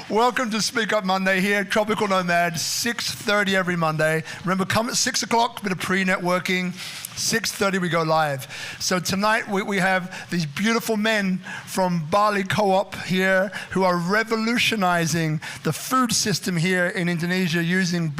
Welcome to Speak Up Monday here, Tropical Nomad, 6:30 every Monday. Remember, come at 6 o'clock, bit of pre-networking. 6:30 we go live. So tonight we have these beautiful men from BaliCoop here who are revolutionizing the food system here in Indonesia using a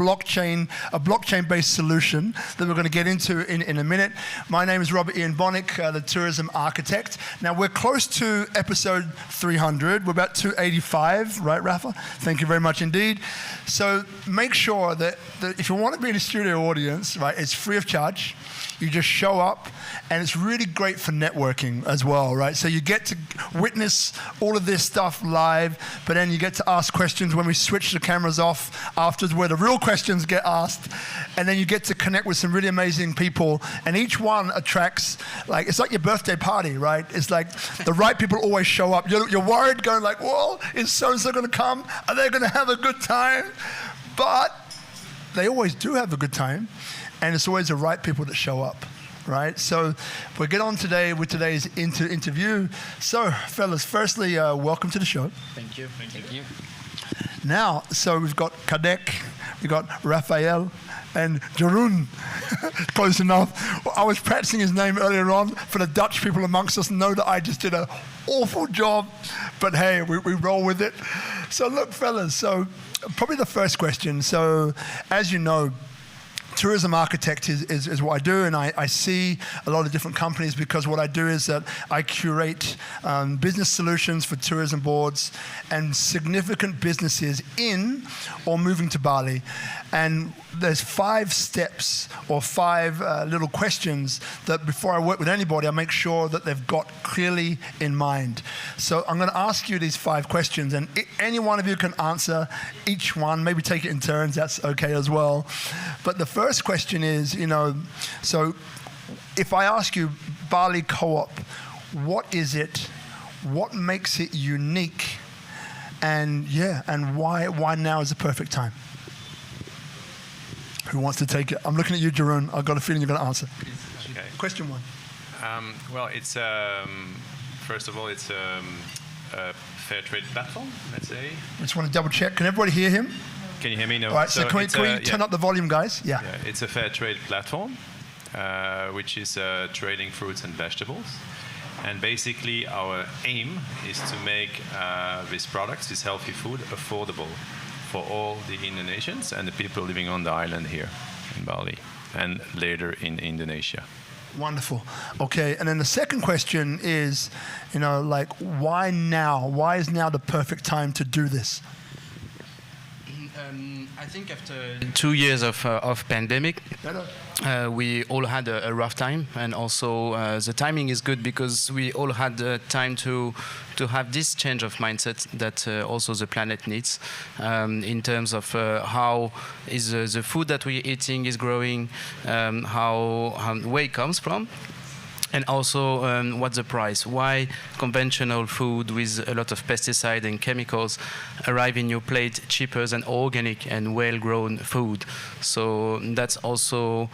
blockchain-based solution that we're going to get into in a minute. My name is Bonnick, the tourism architect. Now we're close to episode 300. We're about 285, right, Rafa? Thank you very much indeed. So make sure that if you want to be in a studio audience, right, it's free of charge. You just show up, and it's really great for networking as well, right? So you get to witness all of this stuff live, but then you get to ask questions when we switch the cameras off afterwards, where the real questions get asked, and then you get to connect with some really amazing people, and each one attracts, it's like your birthday party, right? It's like the right people always show up. You're worried, going like, whoa, is so-and-so going to come? Are they going to have a good time? But they always do have a good time. And it's always the right people that show up, right? So we'll get on today with today's interview. So, fellas, firstly, welcome to the show. Thank you. Thank you. Now, so we've got Kadek, we've got Raphael, and Jeroen. Close enough. I was practicing his name earlier on for the Dutch people amongst us know that I just did an awful job, but hey, we roll with it. So look, fellas, so probably the first question. So as you know, tourism architect is what I do, and I see a lot of different companies because what I do is that I curate business solutions for tourism boards and significant businesses in or moving to Bali. And there's 5 steps or 5 little questions that before I work with anybody, I make sure that they've got clearly in mind. So I'm going to ask you these 5 questions, and any one of you can answer each one, maybe take it in turns, that's okay as well. But the first question is, so if I ask you BaliCoop, what is it? What makes it unique? And why now is the perfect time? Who wants to take it? I'm looking at you, Jeroen. I've got a feeling you're going to answer. Okay. Question 1. Well, it's first of all, it's a fair trade platform, let's say. I just want to double check. Can everybody hear him? Can you hear me? No. All right, so can we turn up the volume, guys? Yeah. It's a fair trade platform, which is trading fruits and vegetables. And basically, our aim is to make these products, this healthy food, affordable for all the Indonesians and the people living on the island here in Bali and later in Indonesia. Wonderful. Okay, and then the second question is, why now? Why is now the perfect time to do this? I think after 2 years of pandemic, we all had a rough time, and also the timing is good because we all had time to have this change of mindset that also the planet needs in terms of how is the food that we're eating is growing, where it comes from. And also, what's the price? Why conventional food with a lot of pesticide and chemicals arrive in your plate cheaper than organic and well-grown food? So that's also,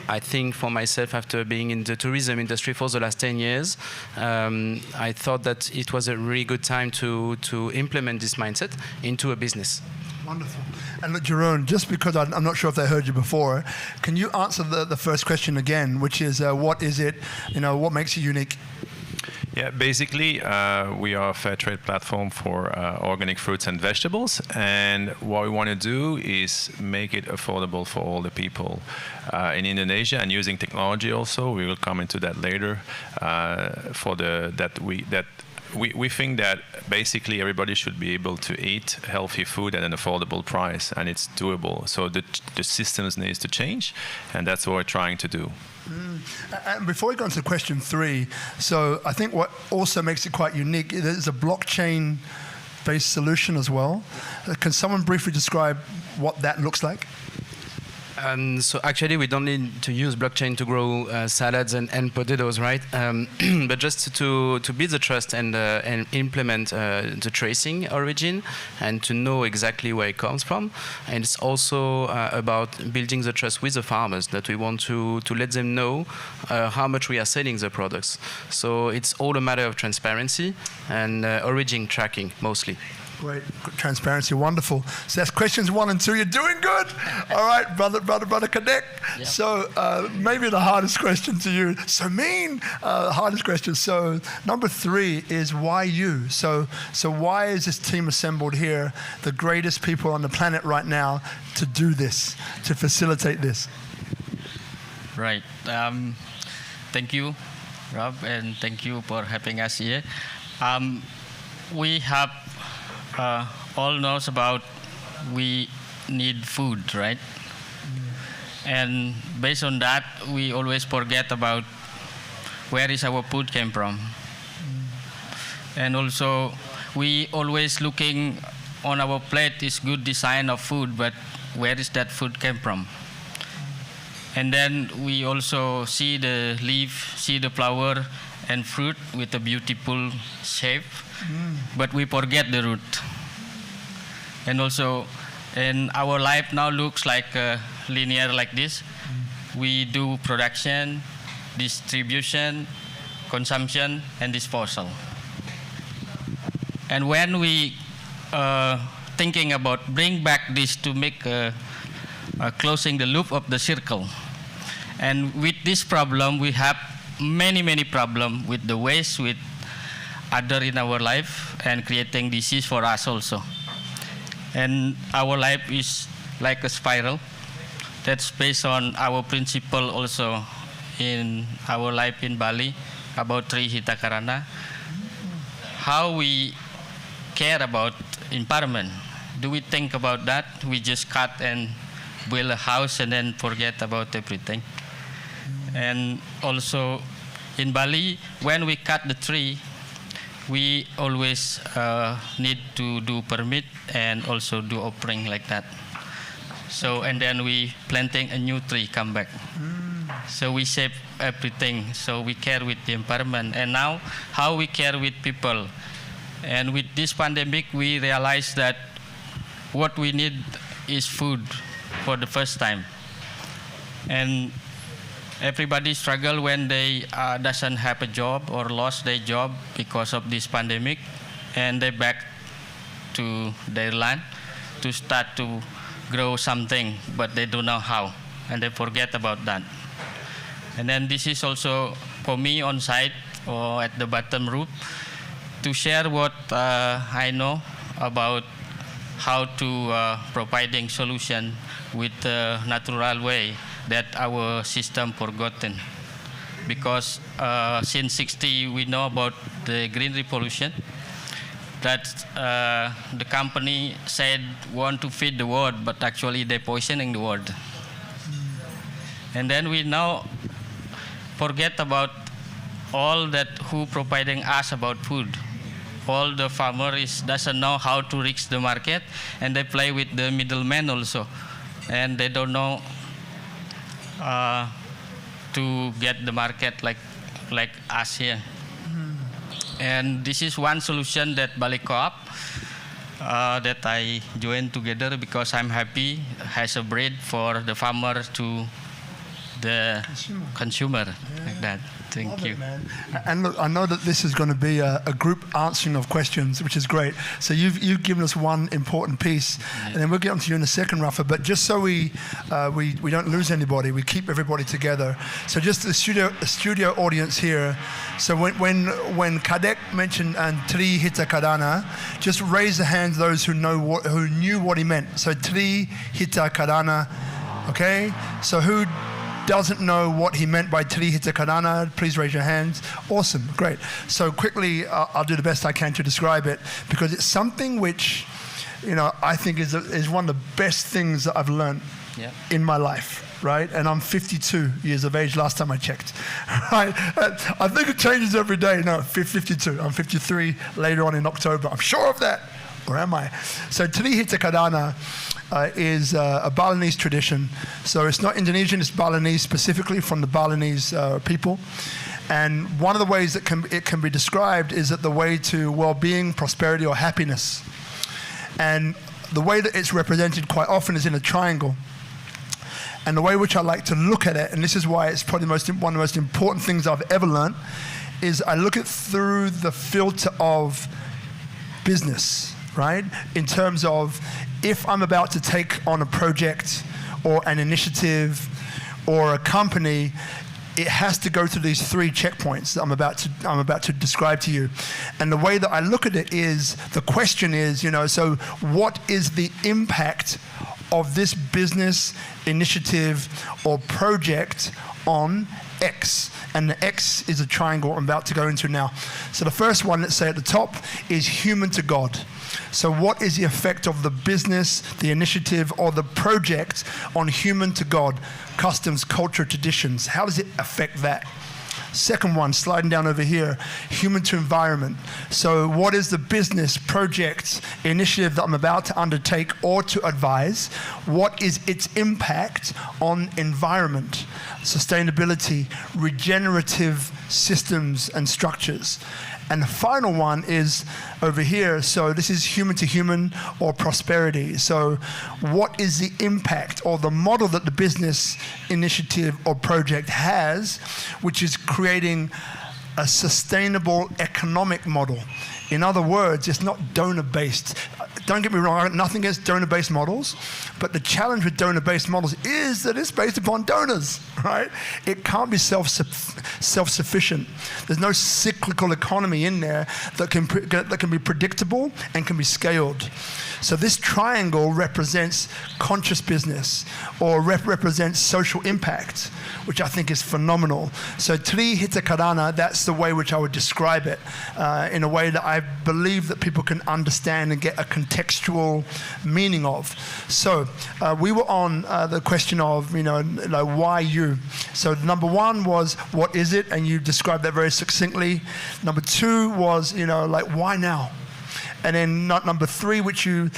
I think, for myself, after being in the tourism industry for the last 10 years, I thought that it was a really good time to implement this mindset into a business. Wonderful. And look, Jeroen, just because I'm not sure if they heard you before, can you answer the first question again, which is what is it, what makes it unique? Yeah, basically, we are a fair trade platform for organic fruits and vegetables, and what we want to do is make it affordable for all the people in Indonesia, and using technology also. We will come into that later. We think that basically everybody should be able to eat healthy food at an affordable price, and it's doable. So the systems needs to change, and that's what we're trying to do. And before we go on to question 3, so I think what also makes it quite unique is a blockchain-based solution as well. Can someone briefly describe what that looks like? So actually, we don't need to use blockchain to grow salads and potatoes, right? But just to build the trust and implement the tracing origin and to know exactly where it comes from. And it's also about building the trust with the farmers, that we want to let them know how much we are selling the products. So it's all a matter of transparency and origin tracking mostly. Great. Transparency, wonderful. So that's questions 1 and 2. You're doing good. All right, brother Kadek. Yeah. So maybe the hardest question to you. So mean, hardest question. So number 3 is why you? So why is this team assembled here, the greatest people on the planet right now, to do this, to facilitate this? Right. Thank you, Rob, and thank you for having us here. We have all knows about we need food, right? And based on that, we always forget about where is our food came from. And also, we always looking on our plate is good design of food, but where is that food came from? And then we also see the leaf, see the flower and fruit with a beautiful shape, but we forget the root. And also, and our life now looks like linear like this. We do production, distribution, consumption, and disposal. And when we thinking about bring back this to make closing the loop of the circle. And with this problem, we have many problems with the waste, with other in our life, and creating disease for us also. And our life is like a spiral. That's based on our principle also in our life in Bali about Tri Hita Karana. How we care about environment. Do we think about that? We just cut and build a house and then forget about everything. And also in Bali, when we cut the tree, we always need to do permit and also do offering like that. So, and then we planting a new tree come back. So we save everything. So we care with the environment. And now, how we care with people. And with this pandemic, we realize that what we need is food for the first time. And everybody struggle when they doesn't have a job or lost their job because of this pandemic, and they back to their land to start to grow something, but they don't know how, and they forget about that. And then this is also for me on site or at the bottom roof to share what I know about how to providing solution with a natural way that our system forgotten. Because since 60 we know about the green revolution, that the company said want to feed the world, but actually they're poisoning the world. And then we now forget about all that who providing us about food. All the farmers doesn't know how to reach the market, and they play with the middlemen also, and they don't know to get the market like us here. And this is one solution that BaliCoop that I joined together because I'm happy has a bread for the farmer to the consumer like that. Thank you. Man. And look, I know that this is going to be a group answering of questions, which is great. So you've given us one important piece, and then we'll get on to you in a second, Rafa. But just so we don't lose anybody, we keep everybody together. So just the studio audience here. So when Kadek mentioned Tri Hita Karana, just raise the hands those who knew what he meant. So Tri Hita Karana, okay? So who doesn't know what he meant by Tri Hita Karana, please raise your hands. Awesome, great. So quickly, I'll do the best I can to describe it, because it's something which, I think is one of the best things that I've learned in my life, right? And I'm 52 years of age, last time I checked, right? I think it changes every day. No, 52. I'm 53 later on in October. I'm sure of that. Or am I? So Tri Hita Kadana is a Balinese tradition. So it's not Indonesian, it's Balinese, specifically from the Balinese people. And one of the ways that it can be described is that the way to well-being, prosperity, or happiness. And the way that it's represented quite often is in a triangle. And the way which I like to look at it, and this is why it's probably one of the most important things I've ever learned, is I look at it through the filter of business, right? In terms of if I'm about to take on a project or an initiative or a company, it has to go to these 3 checkpoints that I'm about to describe to you. And the way that I look at it is, the question is, so what is the impact of this business, initiative, or project on X? And the X is a triangle I'm about to go into now. So the first one, let's say at the top, is human to God. So what is the effect of the business, the initiative, or the project on human to God? Customs, culture, traditions. How does it affect that? Second one, sliding down over here, human to environment. So what is the business, project, initiative that I'm about to undertake or to advise? What is its impact on environment, sustainability, regenerative systems and structures? And the final one is over here. So this is human to human or prosperity. So what is the impact or the model that the business, initiative, or project has, which is creating a sustainable economic model? In other words, it's not donor-based. Don't get me wrong, I have nothing against donor-based models, but the challenge with donor-based models is that it's based upon donors, right? It can't be self-sufficient. There's no cyclical economy in there that can be predictable and can be scaled. So this triangle represents conscious business or represents social impact, which I think is phenomenal. So Tri Hita Kadana, that's the way which I would describe it, in a way that I believe that people can understand and get a contextual meaning of. So we were on the question of, why you? So number 1 was, what is it? And you described that very succinctly. Number 2 was, why now? And then number 3, which you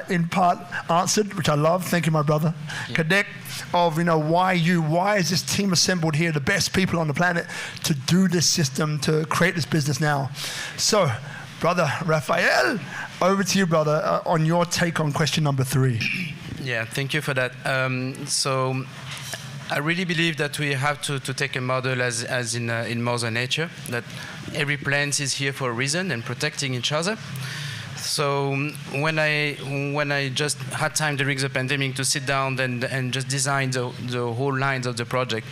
in part answered, which I love. Thank you, my brother. Yeah. Kadek, of why you? Why is this team assembled here, the best people on the planet, to do this system, to create this business now? So, brother Raphael, over to you, brother, on your take on question number 3. Yeah, thank you for that. So I really believe that we have to take a model as in Mother Nature, that every plant is here for a reason and protecting each other. So when I just had time during the pandemic to sit down and just design the whole lines of the project,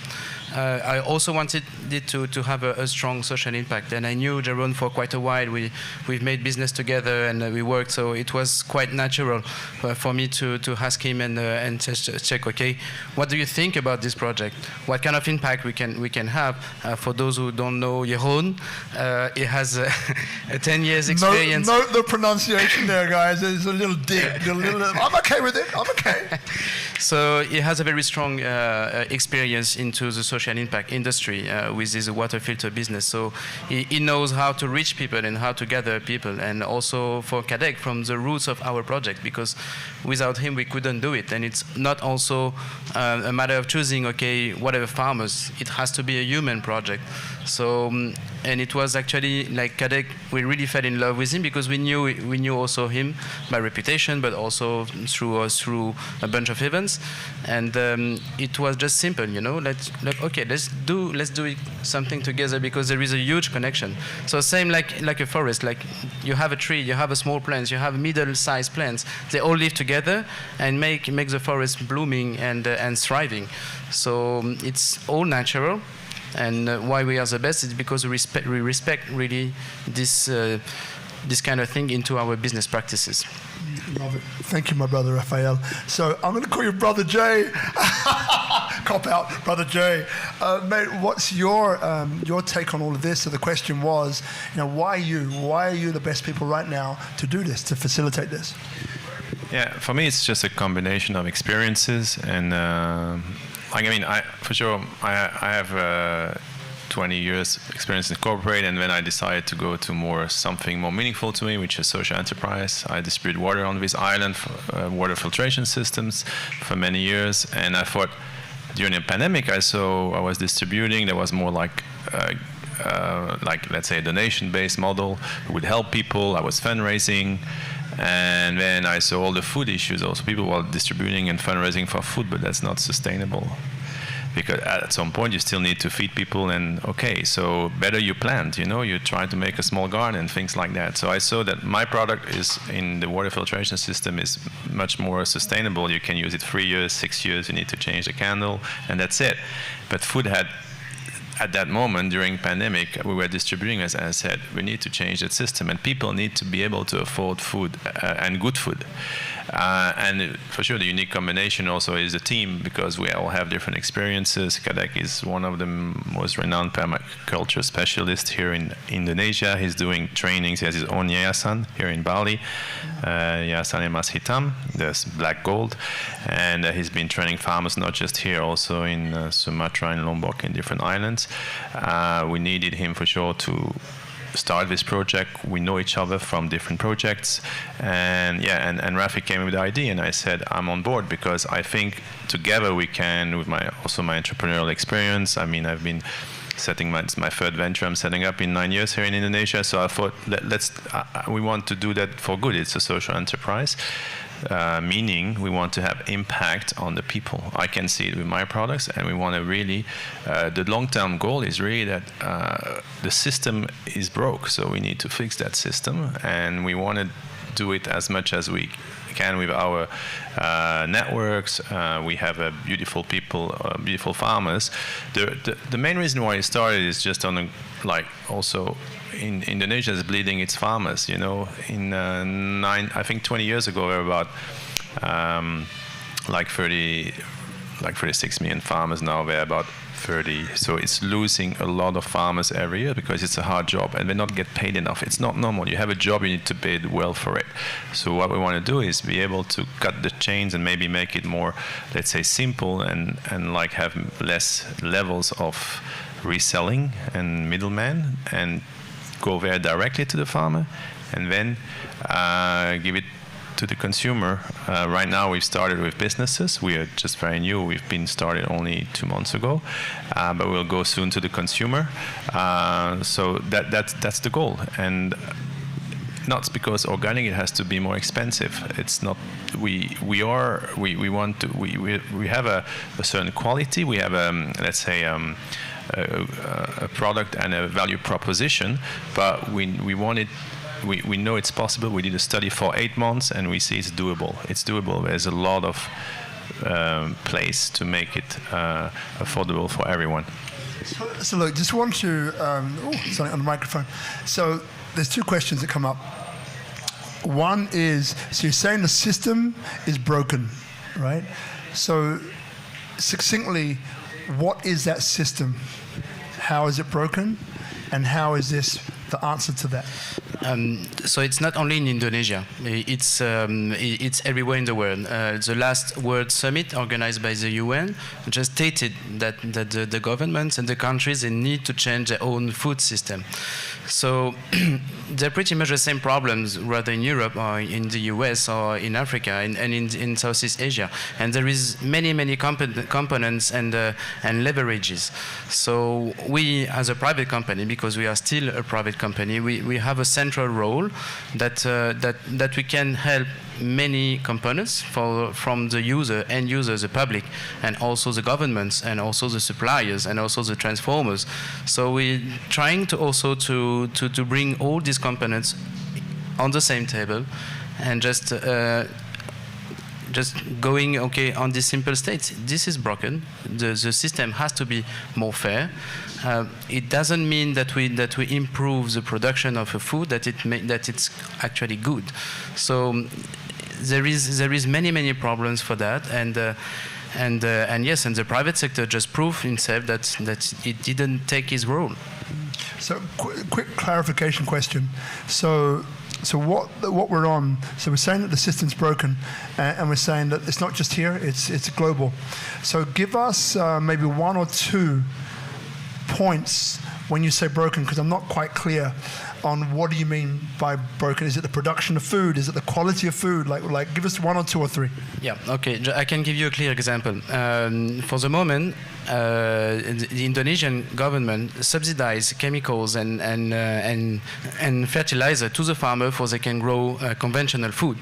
I also wanted it to have a strong social impact. And I knew Jeroen for quite a while. We've made business together and we worked, so it was quite natural for me to ask him and check, okay, what do you think about this project? What kind of impact we can have? For those who don't know Jeroen, he has a 10 years experience. Note the pronunciation there, guys. It's a little dig. I'm okay with it. I'm okay. So he has a very strong experience into the social impact industry with his water filter business. So he knows how to reach people and how to gather people. And also for Kadek, from the roots of our project, because without him we couldn't do it. And it's not also a matter of choosing, okay, whatever farmers. It has to be a human project. So and it was actually like Kadek, we really fell in love with him because we knew also him by reputation, but also through a bunch of events. And it was just simple, let's do something together because there is a huge connection. So same like a forest, like you have a tree, you have a small plants, you have middle-sized plants. They all live together and make the forest blooming and thriving. So it's all natural. And why we are the best is because we respect really this kind of thing into our business practices. Love it. Thank you, my brother Raphael. So I'm going to call you Brother Jay. Cop out, Brother Jay. Mate, what's your take on all of this? So the question was, why you? Why are you the best people right now to do this, to facilitate this? Yeah, for me, it's just a combination of experiences and. I have 20 years experience in corporate, and then I decided to go to something more meaningful to me, which is social enterprise. I distribute water on this island, water filtration systems for many years, and I thought during the pandemic I was distributing. There was more like let's say a donation-based model. It would help people. I was fundraising. And then I saw all the food issues. Also, people were distributing and fundraising for food, but that's not sustainable. Because at some point you still need to feed people, and okay, so better you plant, you try to make a small garden, things like that. So I saw that my product is in the water filtration system is much more sustainable. You can use it 3 years, 6 years, you need to change the candle, and that's it. But food had, at that moment during pandemic, we were distributing, as I said, we need to change that system, and people need to be able to afford food and good food. And for sure, the unique combination also is the team, because we all have different experiences. Kadek is one of the most renowned permaculture specialists here in Indonesia. He's doing trainings. He has his own yayasan here in Bali, Yayasan Emas Hitam, there's black gold. And he's been training farmers not just here, also in Sumatra and Lombok, in different islands. We needed him for sure to start this project. We know each other from different projects, and Raphael came with the idea, and I said I'm on board, because I think together we can, with my entrepreneurial experience. I mean, I've been setting it's my third venture I'm setting up in 9 years here in Indonesia. So I thought we want to do that for good. It's a social enterprise. Meaning we want to have impact on the people. I can see it with my products, and we want to really, the long-term goal is really that the system is broke, so we need to fix that system, and we want to do it as much as we can with our networks. We have beautiful people, beautiful farmers. The main reason why it started is just on also in Indonesia is bleeding its farmers. I think 20 years ago there were about 36 million farmers. Now we're about 30. So it's losing a lot of farmers every year, because it's a hard job and they not get paid enough. It's not normal. You have a job, you need to pay well for it. So what we want to do is be able to cut the chains and maybe make it more, let's say, simple, and have less levels of reselling and middleman, and go there directly to the farmer, and then give it to the consumer. Right now we've started with businesses. We are just very new. We've been started only 2 months ago, but we'll go soon to the consumer. So that's the goal. And not because organic it has to be more expensive. It's not. We have a certain quality. We have let's say a product and a value proposition, but we want it. We know it's possible. We did a study for 8 months, and we see it's doable. It's doable. There's a lot of place to make it affordable for everyone. So look, just want to something on the microphone. So there's 2 questions that come up. One is, so you're saying the system is broken, right? So succinctly, what is that system? How is it broken? And how is this the answer to that? So it's not only in Indonesia. It's everywhere in the world. The last World Summit organized by the UN just stated that the governments and the countries, they need to change their own food system. So they're pretty much the same problems, whether in Europe or in the US or in Africa and in Southeast Asia. And there is many components and leverages. So we, as a private company, because we are still a private company, we have a central role that we can help many components from the end users, the public, and also the governments, and also the suppliers, and also the transformers. So we're trying to also to bring all these components on the same table, and just going on this simple state. This is broken. The system has to be more fair. It doesn't mean that we improve the production of a food, that it's actually good. So there is many problems for that, and yes, and the private sector just proved himself that it didn't take his role. So quick clarification question. So what we're on, so we're saying that the system's broken, and we're saying that it's not just here, it's global. So give us maybe 1 or 2 points when you say broken, because I'm not quite clear on what do you mean by broken. Is it the production of food? Is it the quality of food? Like give us one or two or three. Yeah, okay. I can give you a clear example. For the moment, the Indonesian government subsidize chemicals and fertilizer to the farmer for they can grow conventional food,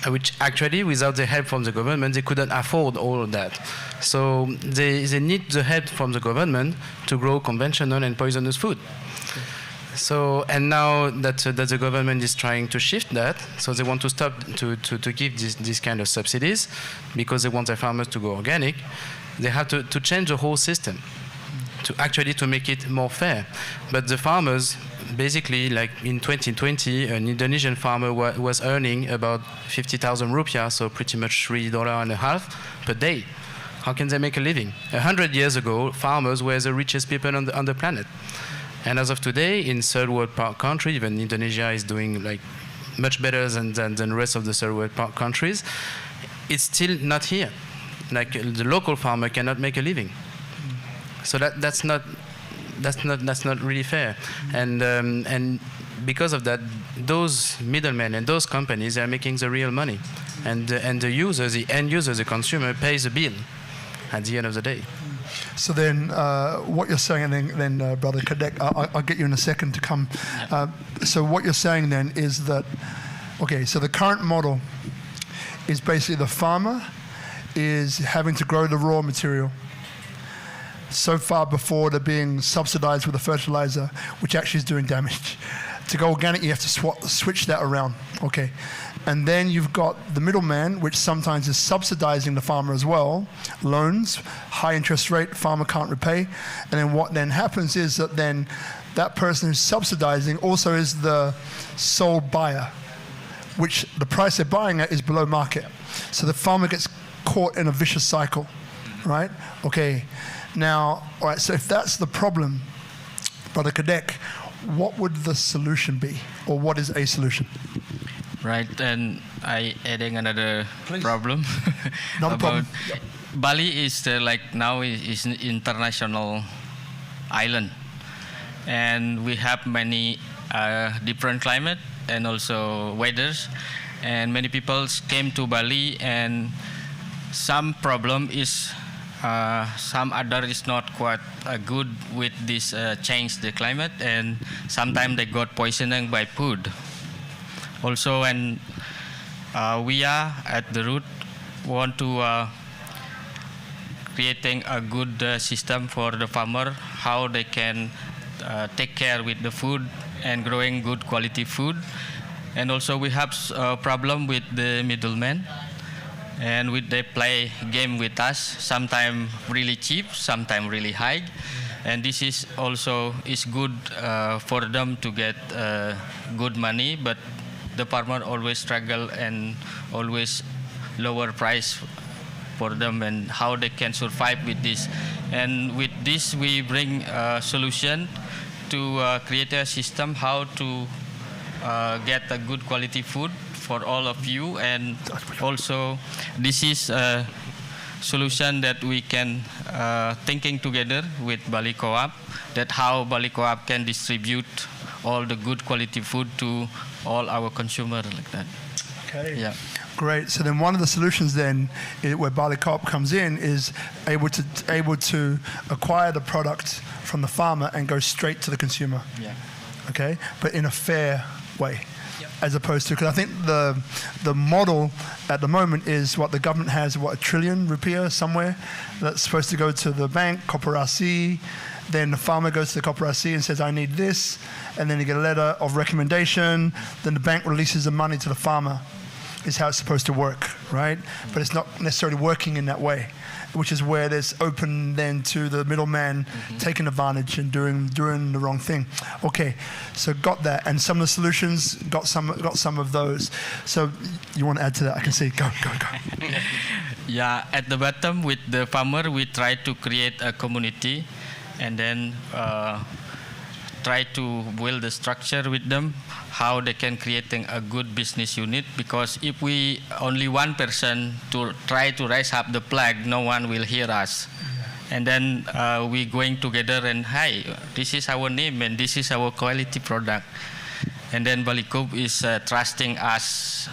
which actually, without the help from the government, they couldn't afford all of that. So they need the help from the government to grow conventional and poisonous food. So, and now that the government is trying to shift that, so they want to stop to give this kind of subsidies because they want their farmers to go organic. They have to change the whole system to make it more fair. But the farmers, basically, like in 2020, an Indonesian farmer was earning about 50,000 rupiah, so pretty much $3.50 per day. How can they make a living? 100 years ago, farmers were the richest people on the planet. And as of today, in third world countries, even Indonesia is doing like much better than the rest of the third world countries. It's still not here. Like the local farmer cannot make a living. So that's not really fair. And because of that, those middlemen and those companies are making the real money, and the user, the end user, the consumer pays the bill at the end of the day. So then, what you're saying, and then Brother Kadek, I'll get you in a second to come. So what you're saying then is that, okay, so the current model is basically the farmer is having to grow the raw material so far before they're being subsidized with a fertilizer, which actually is doing damage. To go organic, you have to switch that around. Okay. And then you've got the middleman, which sometimes is subsidizing the farmer as well. Loans, high interest rate, farmer can't repay. And then what then happens is that then that person who's subsidizing also is the sole buyer, which the price they're buying at is below market. So the farmer gets caught in a vicious cycle, right? Okay. Now, all right, so if that's the problem, Brother Kadek, what would the solution be? Or what is a solution? Right, and I adding another problem. Not a problem. Bali is like now is an international island, and we have many different climate and also weathers, and many people came to Bali, and some problem is some other is not quite good with this change the climate, and sometimes they got poisoning by food. Also, and we are at the root want to creating a good system for the farmer, how they can take care with the food and growing good quality food. And also we have a problem with the middlemen, and they play game with us, sometimes really cheap, sometimes really high. And this is also is good for them to get good money, but the farmer always struggle and always lower price for them, and how they can survive with this. And with this we bring a solution to create a system how to get a good quality food for all of you. And also this is a solution that we can thinking together with BaliCoop, that how BaliCoop can distribute all the good quality food to all our consumers like that. Okay. Yeah. Great. So then one of the solutions then where BaliCoop comes in is able to acquire the product from the farmer and go straight to the consumer. Yeah. Okay. But in a fair way. Yep. As opposed to, because I think the model at the moment is what the government has, what, 1 trillion rupiah somewhere that's supposed to go to the bank, koperasi. Then the farmer goes to the koperasi and says, I need this. And then you get a letter of recommendation. Then the bank releases the money to the farmer. Is how it's supposed to work, right? But it's not necessarily working in that way, which is where there's open then to the middleman taking advantage and doing the wrong thing. Okay, so got that, and some of the solutions got some of those. So you want to add to that? I can see. Go. Yeah, at the bottom with the farmer, we try to create a community, and then try to build the structure with them, how they can create a good business unit. Because if we only one person to try to raise up the flag, no one will hear us. And then we going together and, hi, this is our name and this is our quality product. And then BaliCoop is trusting us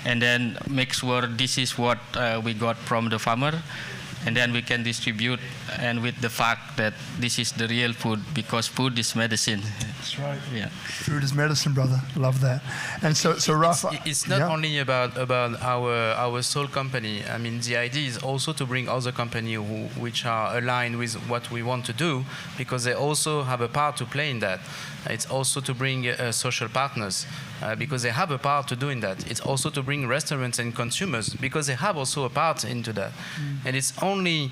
and then make sure this is what we got from the farmer. And then we can distribute, and with the fact that this is the real food, because food is medicine. That's right. Yeah. Food is medicine, brother. Love that. And so Raphael, it's not only about our sole company. I mean, the idea is also to bring other companies which are aligned with what we want to do, because they also have a part to play in that. It's also to bring social partners, because they have a part to do in that. It's also to bring restaurants and consumers, because they have also a part into that. And it's only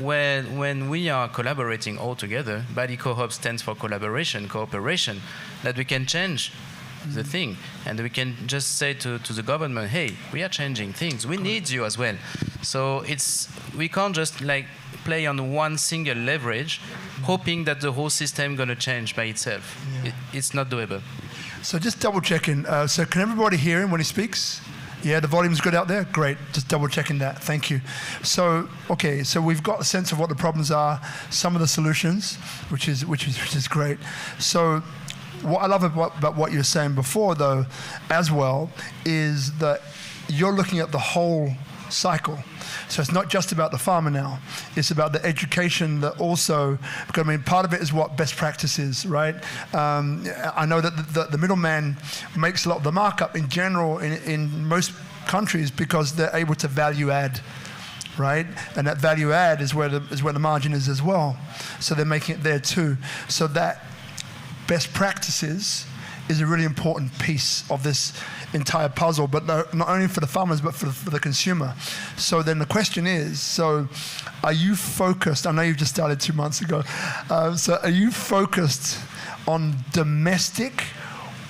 when we are collaborating all together, BaliCoop stands for collaboration, cooperation, that we can change the thing. And we can just say to the government, hey, we are changing things. We need you as well. So we can't just like play on one single leverage, hoping that the whole system going to change by itself. Yeah. It's not doable. So just double checking. So can everybody hear him when he speaks? Yeah, the volume's good out there? Great. Just double checking that. Thank you. So, okay, so we've got a sense of what the problems are, some of the solutions, which is great. So what I love about what you're saying before, though, as well, is that you're looking at the whole cycle. So it's not just about the farmer now. It's about the education that also, because I mean, part of it is what best practice is, right? I know that the middleman makes a lot of the markup in general in most countries because they're able to value add, right? And that value add is where the margin is as well. So they're making it there too. So that best practices is a really important piece of this entire puzzle, but not only for the farmers, but for the consumer. So then the question is, so are you focused, I know you've just started 2 months ago, so are you focused on domestic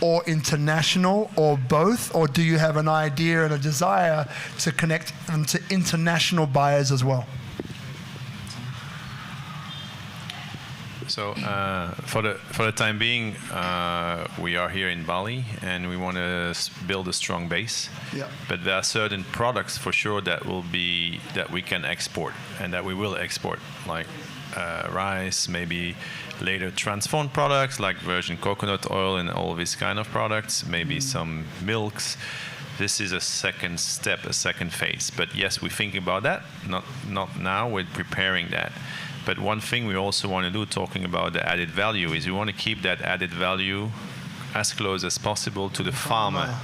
or international or both, or do you have an idea and a desire to connect them to international buyers as well? So for the time being, we are here in Bali, and we want to build a strong base. Yeah. But there are certain products for sure that we can export, and that we will export, like rice, maybe later transformed products like virgin coconut oil and all these kind of products, maybe some milks. This is a second step, a second phase. But yes, we're thinking about that. Not now. We're preparing that. But one thing we also want to do, talking about the added value, is we want to keep that added value as close as possible to the farmer.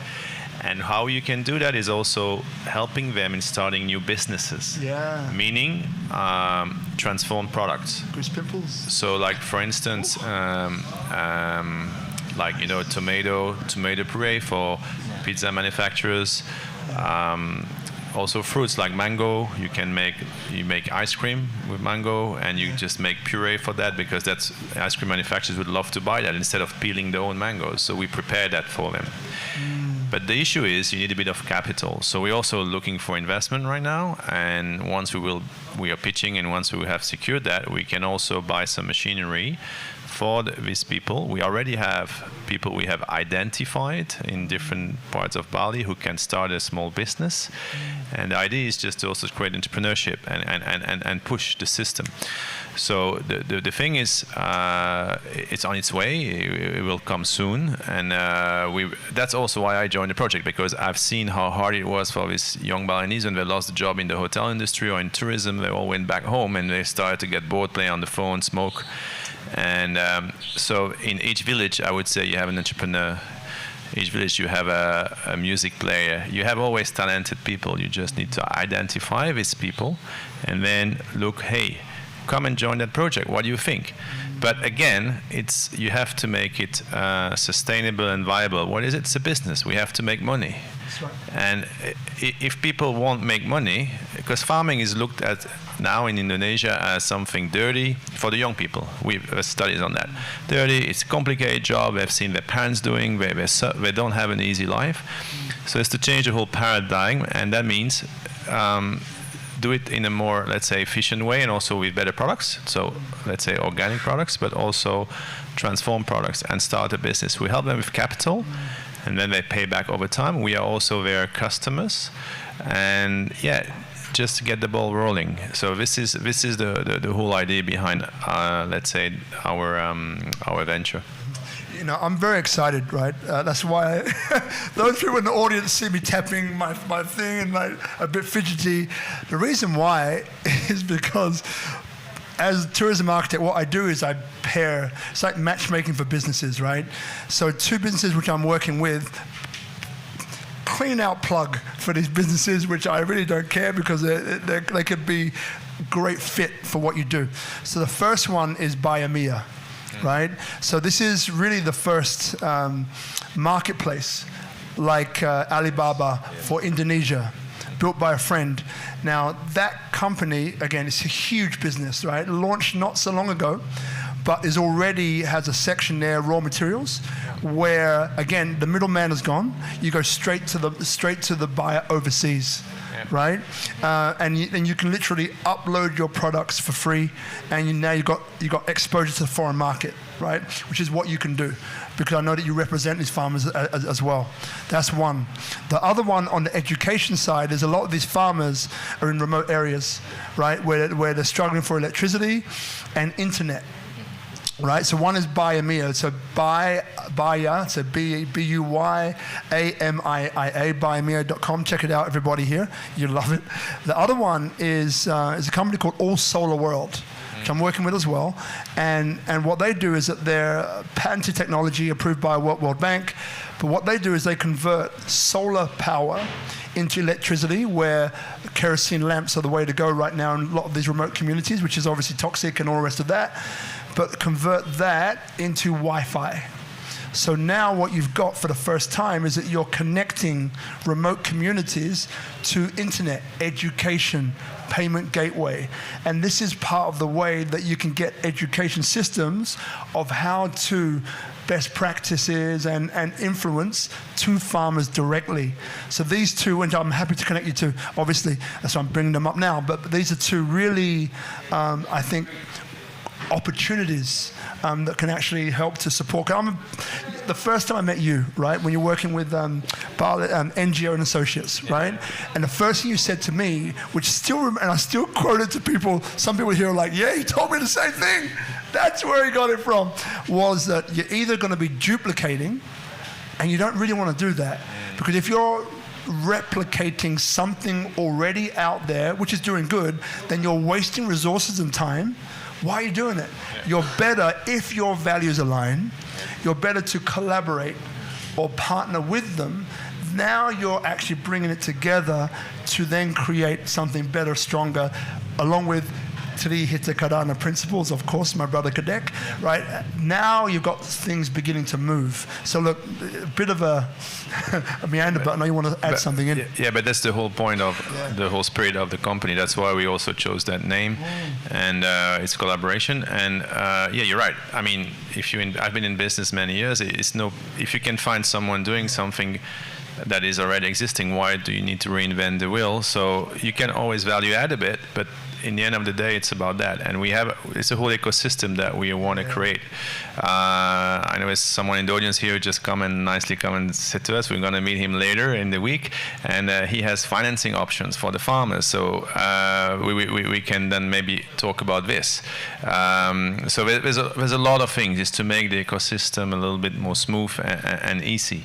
And how you can do that is also helping them in starting new businesses. Yeah. Meaning transformed products. Grease pimples. So, like for instance, like tomato puree for pizza manufacturers. Also fruits like mango, you make ice cream with mango, and you just make puree for that, because that's ice cream manufacturers would love to buy that instead of peeling their own mangoes. So we prepare that for them. But the issue is you need a bit of capital. So we're also looking for investment right now, and once we are pitching, and once we have secured that, we can also buy some machinery for these people. We already have people we have identified in different parts of Bali who can start a small business. And the idea is just to also create entrepreneurship and push the system. So the thing is, it's on its way. It will come soon. And that's also why I joined the project, because I've seen how hard it was for these young Balinese when they lost a job in the hotel industry or in tourism. They all went back home and they started to get bored, play on the phone, smoke. And so in each village, I would say you have an entrepreneur. Each village you have a music player. You have always talented people. You just need to identify these people and then look, hey, come and join that project. What do you think? But again, you have to make it sustainable and viable. What is it? It's a business. We have to make money. That's right. And if people won't make money, because farming is looked at now in Indonesia as something dirty for the young people. We have studies on that. Dirty, it's a complicated job. They've seen their parents doing. They don't have an easy life. So it's to change the whole paradigm, and that means do it in a more, let's say, efficient way, and also with better products. So let's say organic products, but also transform products, and start a business. We help them with capital, and then they pay back over time. We are also their customers. And yeah, just to get the ball rolling. So this is the whole idea behind, let's say, our venture. You know, I'm very excited, right? That's why those people in the audience see me tapping my thing and like a bit fidgety. The reason why is because as a tourism architect, what I do is I pair, it's like matchmaking for businesses, right? So 2 businesses which I'm working with, clean out plug for these businesses, which I really don't care because they could be great fit for what you do. So the first one is Biomia. Right? So this is really the first marketplace like Alibaba for Indonesia, built by a friend. Now that company, again, it's a huge business, right? Launched not so long ago, but is already has a section there, raw materials, where again the middleman is gone. You go straight to the buyer overseas. Right, and you can literally upload your products for free, and now you got exposure to the foreign market, right? Which is what you can do, because I know that you represent these farmers as well. That's one. The other one on the education side is a lot of these farmers are in remote areas, right, where they're struggling for electricity and internet. Right, so one is Biomia, so Buyamia, so Buyamia, Biomia.com. Check it out, everybody here. You love it. The other one is a company called All Solar World, which I'm working with as well. And what they do is that they're patented technology approved by World Bank. But what they do is they convert solar power into electricity, where kerosene lamps are the way to go right now in a lot of these remote communities, which is obviously toxic and all the rest of that. But convert that into Wi-Fi. So now what you've got for the first time is that you're connecting remote communities to internet, education, payment gateway. And this is part of the way that you can get education systems of how to best practices and influence to farmers directly. So these two, and I'm happy to connect you to, obviously, that's why I'm bringing them up now, but these are two really, I think, opportunities that can actually help to support. The first time I met you, right, when you're working with NGO and Associates, right, and the first thing you said to me, which still, and I still quote it to people, some people here are like, yeah, he told me the same thing, that's where he got it from, was that you're either going to be duplicating, and you don't really want to do that, because if you're replicating something already out there, which is doing good, then you're wasting resources and time. Why are you doing it? You're better, if your values align, you're better to collaborate or partner with them. Now you're actually bringing it together to then create something better, stronger, along with Tri Hita Karana principles, of course, my brother Kadek, right? Now you've got things beginning to move. So look, a bit of a meander, but I know you want to add something in. Yeah, but that's the whole point of the whole spirit of the company. That's why we also chose that name, and it's collaboration. And yeah, you're right. I mean, I've been in business many years. If you can find someone doing something that is already existing, why do you need to reinvent the wheel? So you can always value add a bit, but in the end of the day, it's about that. And it's a whole ecosystem that we want to create. I know there's someone in the audience here who just nicely come and sit to us. We're going to meet him later in the week. And he has financing options for the farmers. So we can then maybe talk about this. So there's a lot of things is to make the ecosystem a little bit more smooth and easy.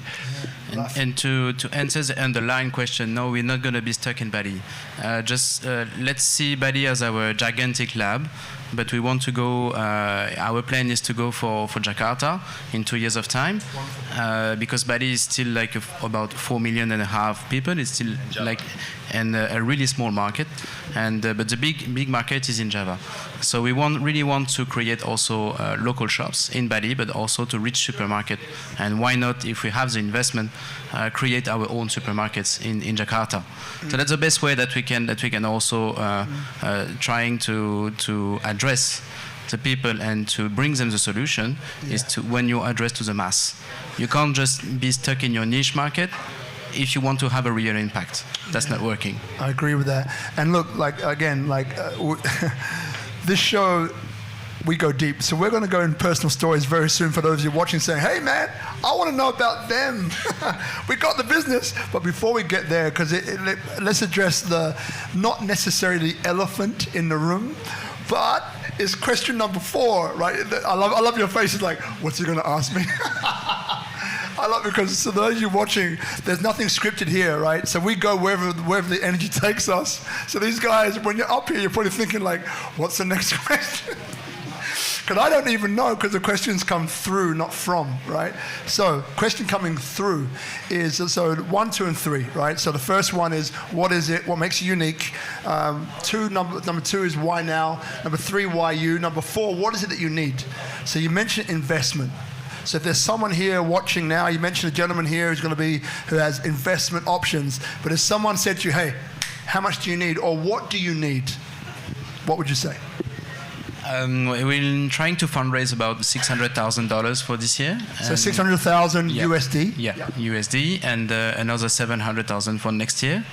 And to answer the underlying question, no, we're not going to be stuck in Bali. Let's see Bali as our gigantic lab, but we want to go, our plan is to go for Jakarta in 2 years of time, because Bali is still like about 4.5 million people. It's still like a really small market, but the big market is in Java. So we really want to create also local shops in Bali, but also to reach supermarket. And why not, if we have the investment, create our own supermarkets in Jakarta? So that's the best way that we can also trying to address the people and to bring them the solution is to when you address to the mass. You can't just be stuck in your niche market if you want to have a real impact. That's not working. I agree with that. And look, this show we go deep. So we're going to go in personal stories very soon for those of you watching saying, hey man, I want to know about them. We got the business. But before we get there, because let's address the not necessarily the elephant in the room, but it's question number 4, right? I love your faces like, what's he going to ask me? I love it because so those of you watching, there's nothing scripted here, right? So we go wherever the energy takes us. So these guys, when you're up here, you're probably thinking like, what's the next question? Because I don't even know because the questions come through, not from, right? So question coming through is, so 1, 2, and 3, right? So the first one is, what is it? What makes you unique? Number 2 is why now? Number 3, why you? Number 4, what is it that you need? So you mentioned investment. So if there's someone here watching now, you mentioned a gentleman here who has investment options, but if someone said to you, hey, how much do you need? Or what do you need? What would you say? We're trying to fundraise about $600,000 for this year. So 600,000 yeah. USD? Yeah, USD, and another 700,000 for next year.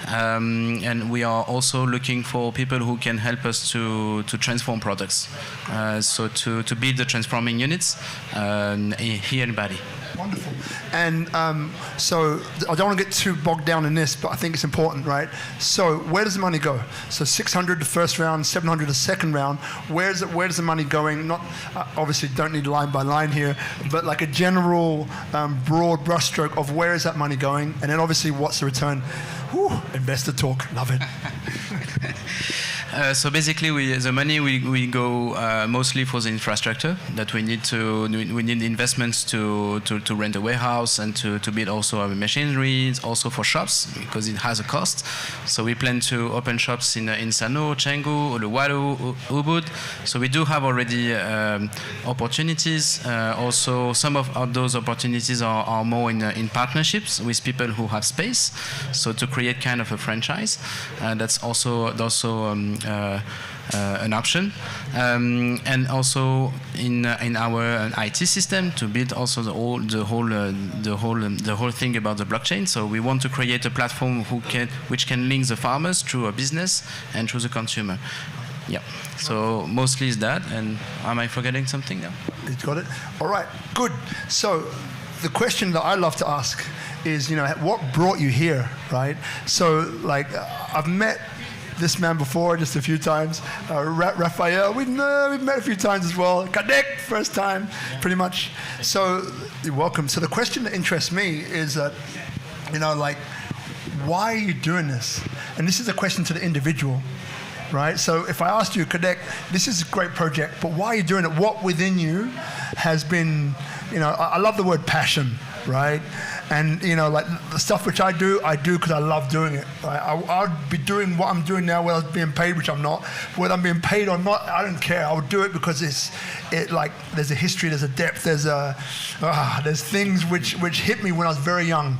And we are also looking for people who can help us to transform products. So to build the transforming units here in Bali. Wonderful. And so I don't want to get too bogged down in this, but I think it's important, right? So where does the money go? So 600 the first round, 700 the second round. Where's the money going? Not obviously don't need line by line here, but like a general broad brushstroke of where is that money going? And then obviously what's the return? Whew, investor talk, love it. So basically, the money we go mostly for the infrastructure that we need investments to rent a warehouse and to build also our machinery, also for shops because it has a cost. So we plan to open shops in Sano, Canggu, Uluwatu, Ubud. So we do have already opportunities. Also, some of those opportunities are more in partnerships with people who have space. So to create kind of a franchise, that's also an option, and also in our IT system to build also the whole thing about the blockchain. So we want to create a platform which can link the farmers through a business and through the consumer. Yeah. So mostly is that. And am I forgetting something now? You got it. All right. Good. So the question that I love to ask is, what brought you here, right? So like I've met this man before just a few times. Raphael, we've met a few times as well. Kadek, first time, pretty much. So you're welcome. So the question that interests me is that, why are you doing this? And this is a question to the individual, right? So if I asked you, Kadek, this is a great project, but why are you doing it? What within you has been, I love the word passion, right? And, like the stuff which I do because I love doing it. Right? I would be doing what I'm doing now whether I'm being paid, which I'm not. Whether I'm being paid or not, I don't care. I would do it because there's a history, there's a depth, there's things which hit me when I was very young,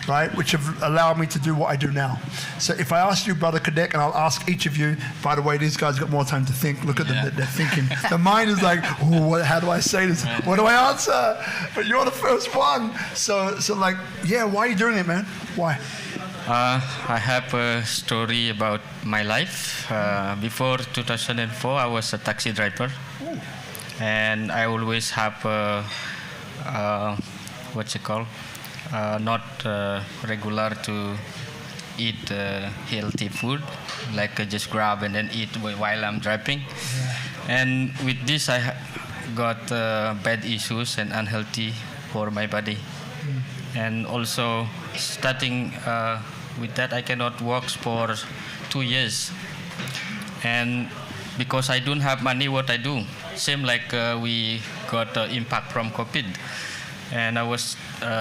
right? Which have allowed me to do what I do now. So if I ask you, Brother Kadek, and I'll ask each of you, by the way, these guys got more time to think. Look at them, they're thinking. The mind is like, how do I say this? What do I answer? But you're the first one. So like, why are you doing it, man? Why? I have a story about my life. Before 2004, I was a taxi driver. Ooh. And I always have not regular to eat healthy food, like just grab and then eat while I'm driving. Yeah. And with this, I got bad issues and unhealthy for my body. And also, starting with that, I cannot work for 2 years. And because I don't have money, what I do? Same like we got impact from COVID. And I was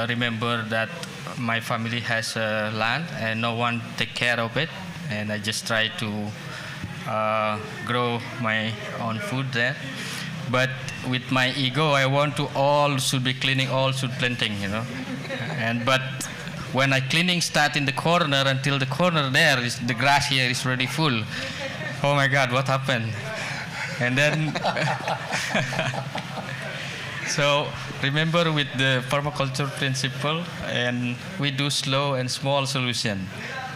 remember that my family has land and no one take care of it. And I just try to grow my own food there. But with my ego, I want to all should be cleaning, all should planting, but when I cleaning start in the corner until the corner there is the grass here is already full. Oh my God, what happened? And then so remember with the permaculture principle, and we do slow and small solution.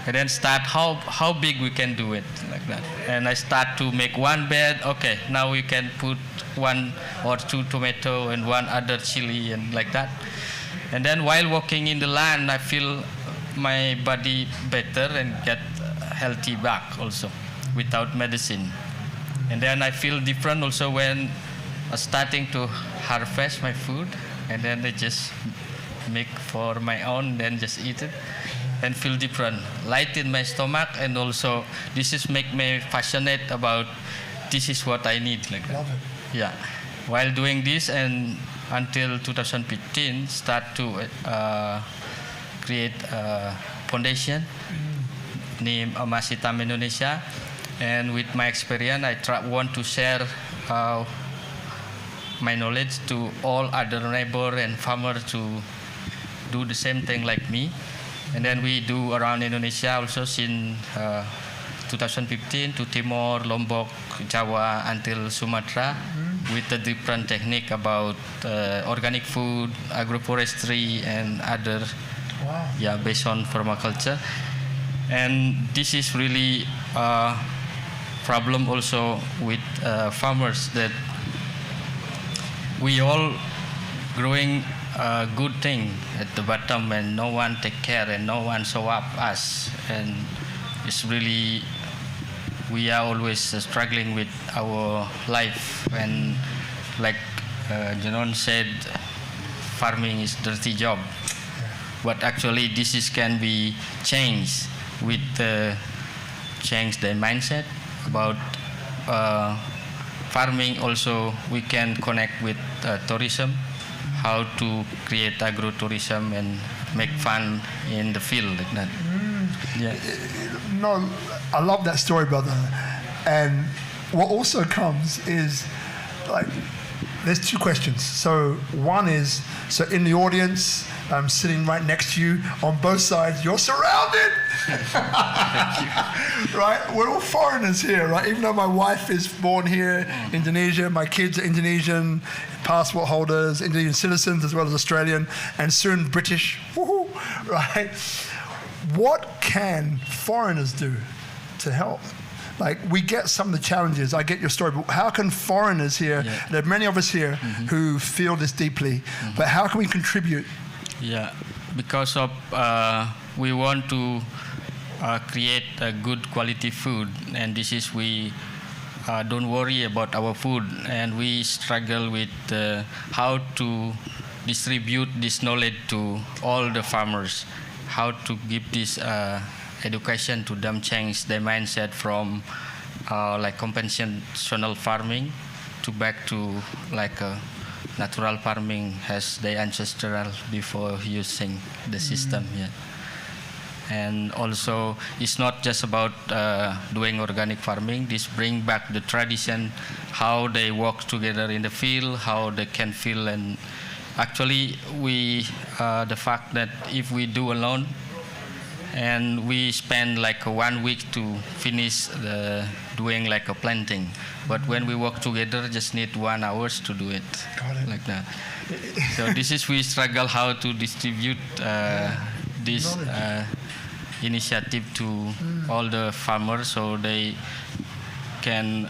and then start how big we can do it like that. And I start to make one bed. Okay, now we can put 1 or 2 tomato and 1 other chili and like that. And then while walking in the land, I feel my body better and get healthy back also without medicine. And then I feel different also when starting to harvest my food, and then I just make for my own, then just eat it and feel different, light in my stomach, and also this is make me passionate about this is what I need like that. Love it. Yeah, while doing this and until 2015 start to create a foundation named Amasitam Indonesia, and with my experience I want to share my knowledge to all other neighbor and farmers to do the same thing like me. And then we do around Indonesia also since 2015 to Timor, Lombok, Java until Sumatra with a different technique about organic food, agroforestry and other based on permaculture. And this is really a problem also with farmers that we all growing a good thing at the bottom and no one take care and no one show up us, and it's really we are always struggling with our life. And like Janon said, farming is dirty job, but actually this is can be changed with change the mindset about farming. Also we can connect with tourism, how to create agro-tourism and make fun in the field like that. Yeah. No, I love that story, brother. And what also comes is, like, there's 2 questions. So one is, so in the audience, I'm sitting right next to you on both sides, you're surrounded. Right? We're all foreigners here, right? Even though my wife is born here, Indonesia, my kids are Indonesian passport holders, Indonesian citizens as well as Australian, and soon British. Woohoo! Right? What can foreigners do to help? Like, we get some of the challenges. I get your story, but how can foreigners here, there are many of us here who feel this deeply, but how can we contribute? Yeah, because of we want to create a good quality food, and this is we don't worry about our food, and we struggle with how to distribute this knowledge to all the farmers, how to give this education to them, change their mindset from like conventional farming to back to like natural farming as the ancestral before using the system. Yeah. And also it's not just about doing organic farming. This bring back the tradition, how they work together in the field, how they can feel. And actually we the fact that if we do alone and we spend like 1 week to finish doing like a planting, but when we work together just need 1 hour to do it. Got it. Like that. So this is we struggle how to distribute this initiative to all the farmers so they can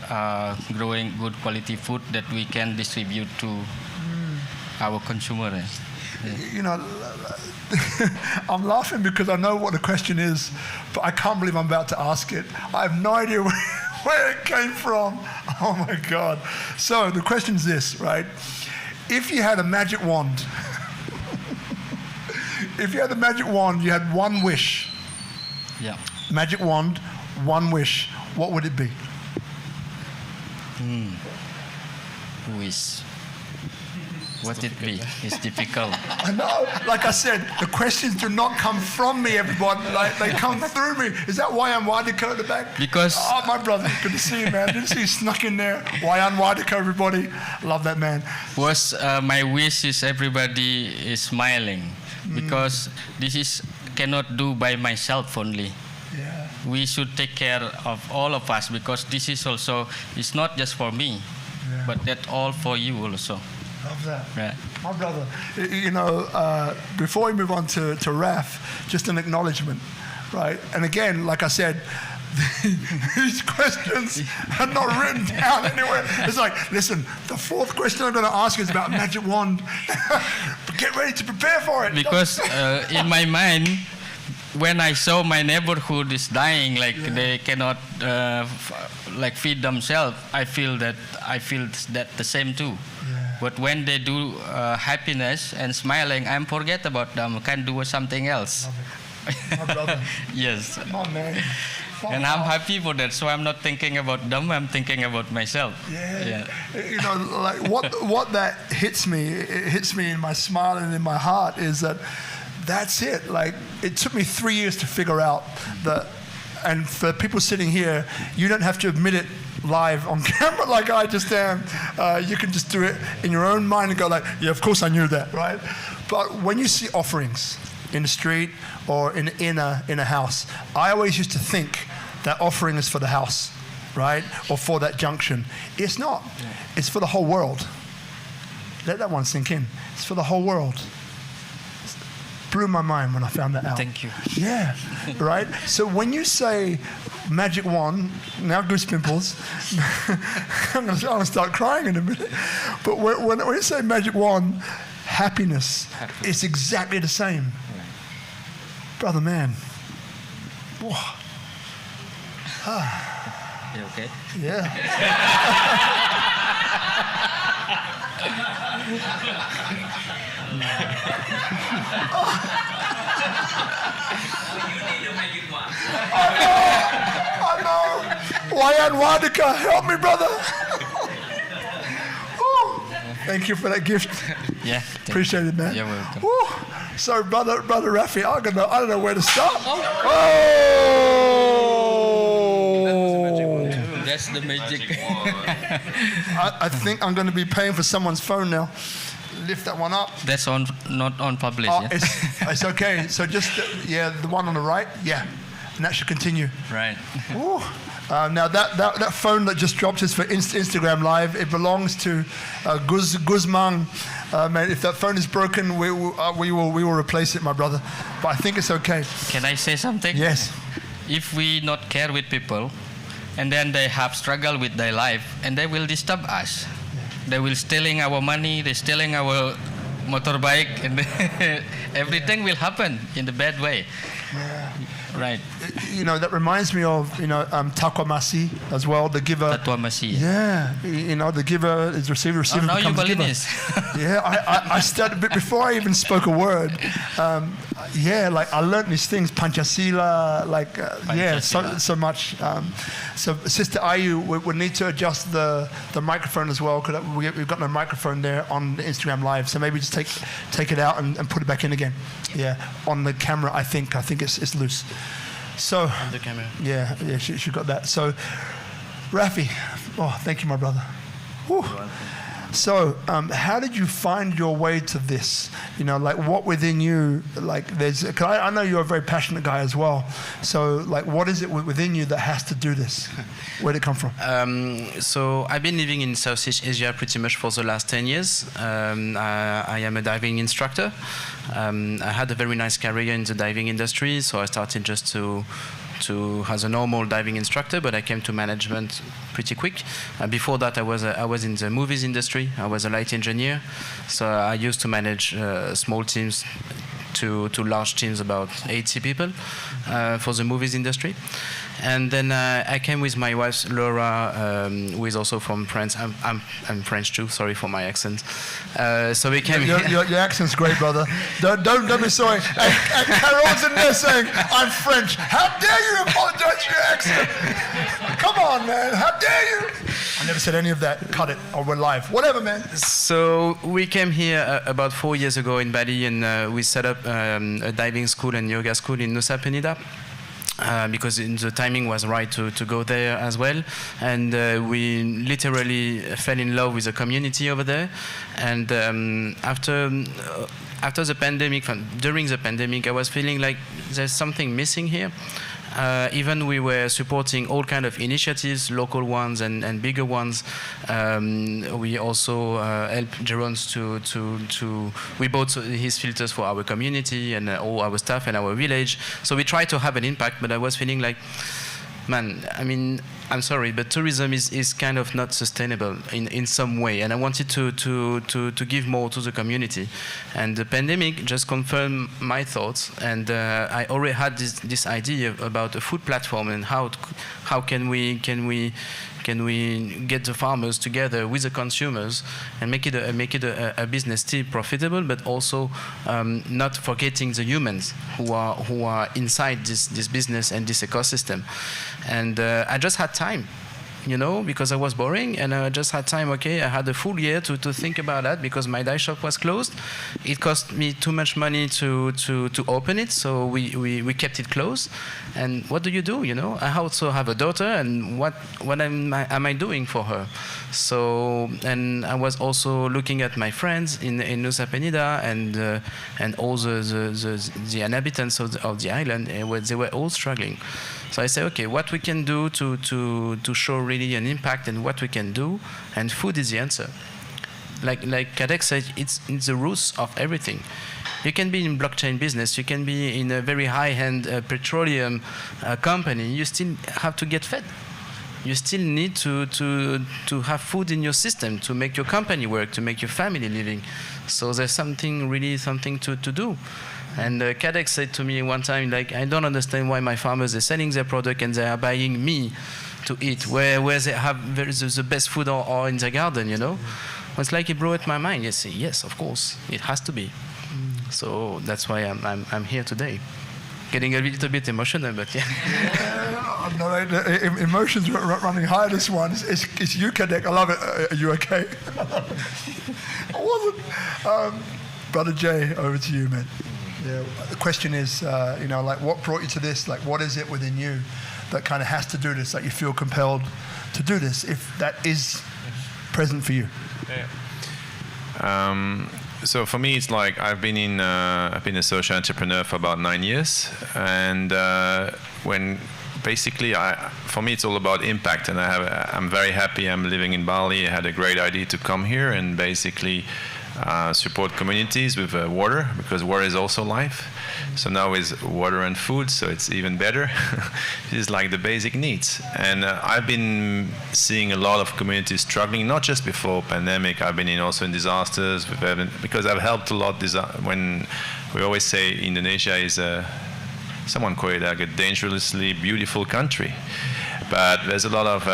growing good quality food that we can distribute to our consumer. Yeah. You know, I'm laughing because I know what the question is, but I can't believe I'm about to ask it. I have no idea where it came from. Oh my God. So the question is this, right? If you had a magic wand, if you had a magic wand, you had one wish. Yeah. Magic wand, one wish. What would it be? Wish. What it be? It's difficult. I know. Like I said, the questions do not come from me, everyone. Like, they come through me. Is that Wayan Wadika at the back? Because... Oh, my brother. Good to see you, man. Didn't see you snuck in there. Wayan Wadika, everybody. Love that man. Was my wish is everybody is smiling. Because this is cannot do by myself only. Yeah. We should take care of all of us because this is also, it's not just for me, but that all for you also. Love that. Yeah. My brother, you know, before we move on to Raph, just an acknowledgement, right? And again, like I said, these questions are not written down anywhere. It's like, listen, the fourth question I'm going to ask is about magic wand. Get ready to prepare for it. Because in my mind, when I saw my neighborhood is dying, like they cannot like feed themselves, I feel that the same too. Yeah. But when they do happiness and smiling, I forget about them. I can do something else. My brother. Yes. My man. And I'm happy for that. So I'm not thinking about them. I'm thinking about myself. Yeah. You know, like what that hits me. It hits me in my smile and in my heart is that. That's it. Like, it took me 3 years to figure out that, and for people sitting here, you don't have to admit it live on camera like I just am. You can just do it in your own mind and go like, yeah, of course I knew that, right? But when you see offerings in the street or in a house, I always used to think that offering is for the house, right? Or for that junction. It's not. It's for the whole world. Let that one sink in. It's for the whole world. Blew my mind when I found that out. Thank you. Yeah, right? So when you say magic wand, now goose pimples, I'm going to start crying in a minute. But when you say magic wand, happiness, it's exactly the same. Brother, man. Whoa. You okay? Yeah. I know. Wageningen Suardika, help me, brother. Thank you for that gift. Yeah. Appreciate it, man. You're welcome. Woo. So, brother Raphael, I don't know where to start. Oh! That's the magic. I think I'm going to be paying for someone's phone now. Lift that one up. That's not on publish. Oh, Yeah? it's okay. So just the one on the right, and that should continue. Right. Now that phone that just dropped is for Instagram Live. It belongs to Guzman. Man, if that phone is broken, we will replace it, my brother. But I think it's okay. Can I say something? Yes. If we not care with people, and then they have struggle with their life, and they will disturb us. They will stealing our money, they stealing our motorbike, and everything will happen in the bad way. Yeah. Right. You know, that reminds me of, Takwamasi as well, the giver. Takwamasi. Yeah. The giver is receiver now becomes you giver. Balinese. Yeah, I studied, but before I even spoke a word, I learned these things, Pancasila, so much. So Sister Ayu, we need to adjust the microphone as well, because we've got no microphone there on the Instagram Live, so maybe just take it out and put it back in again. Yeah, on the camera, I think it's loose. So, on the camera. Yeah, she got that. So, Rafi, thank you, my brother. Whew. So, how did you find your way to this? What within you, cause I know you're a very passionate guy as well. So, what is it within you that has to do this? Where did it come from? So, I've been living in Southeast Asia pretty much for the last 10 years. I am a diving instructor. I had a very nice career in the diving industry, so I started just to as a normal diving instructor, but I came to management pretty quick. Before that, I was in the movies industry. I was a light engineer, so I used to manage small teams to large teams, about 80 people, for the movies industry. And then I came with my wife, Laura, who is also from France. I'm French too, sorry for my accent. So we came here. Your accent's great, brother. Don't be sorry. And Carol's in there saying, I'm French. How dare you apologize for your accent? Come on, man. How dare you? I never said any of that. Cut it, or we're live. Whatever, man. So we came here about 4 years ago in Bali, and we set up a diving school and yoga school in Nusa, Penida. Because the timing was right to go there as well. And we literally fell in love with the community over there. And after the pandemic, during the pandemic, I was feeling like there's something missing here. Even we were supporting all kind of initiatives, local ones and bigger ones. We also helped Jerons we bought his filters for our community and all our staff and our village. So we tried to have an impact, but I was feeling like, man, I mean, I'm sorry, but tourism is kind of not sustainable in some way, and I wanted to give more to the community. And the pandemic just confirmed my thoughts, and I already had this idea about a food platform and how can we get the farmers together with the consumers and make it a business still profitable, but also not forgetting the humans who are inside this business and this ecosystem. And I just had time, you know, because I was boring, and I just had time. Okay, I had a full year to think about that because my dye shop was closed. It cost me too much money to open it, so we kept it closed. And what do? You know, I also have a daughter, and what am I doing for her? So, and I was also looking at my friends in Nusa Penida and all the inhabitants of the island, and they were all struggling. So I said, okay, what we can do to show really an impact and what we can do, and food is the answer. Like Kadek said, it's the roots of everything. You can be in blockchain business, you can be in a very high-end petroleum company, you still have to get fed. You still need to have food in your system to make your company work, to make your family living. So there's something to do. And Kadek said to me one time, like, I don't understand why my farmers are selling their product and they are buying me to eat, where they have the best food or in the garden, you know? It's like it blew at my mind. Yes, of course, it has to be. So that's why I'm here today. Getting a little bit emotional, but yeah. No, emotions running high. This one. It's you, Kadek. I love it. Are you okay? I wasn't. Brother Jay, over to you, man. Yeah. The question is, you know, like, what brought you to this? Like, what is it within you that kind of has to do this? That you feel compelled to do this, if that is present for you? Yeah. So for me, it's like I've been a social entrepreneur for about 9 years, and when basically for me it's all about impact, and I'm very happy. I'm living in Bali. I had a great idea to come here and basically support communities with water, because water is also life. So now is water and food, so it's even better. It's like the basic needs. And I've been seeing a lot of communities struggling, not just before pandemic. I've been also in disasters, because I've helped a lot. When we always say Indonesia is someone call it like a dangerously beautiful country. But there's a lot of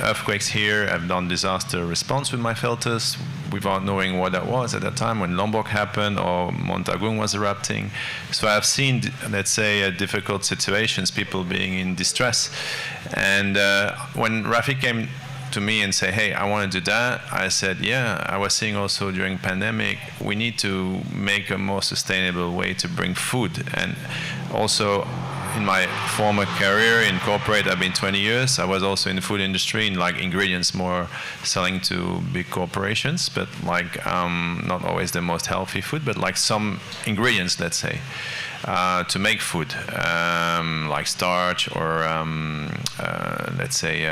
earthquakes here. I've done disaster response with my filters without knowing what that was at that time, when Lombok happened or Montagung was erupting. So I've seen, let's say, difficult situations, people being in distress. And when Rafi came to me and said, hey, I want to do that, I said, yeah. I was seeing also during pandemic, we need to make a more sustainable way to bring food. And also, in my former career in corporate, I've been 20 years. I was also in the food industry, in like ingredients, more selling to big corporations, but like not always the most healthy food, but like some ingredients, let's say, to make food, like starch or let's say,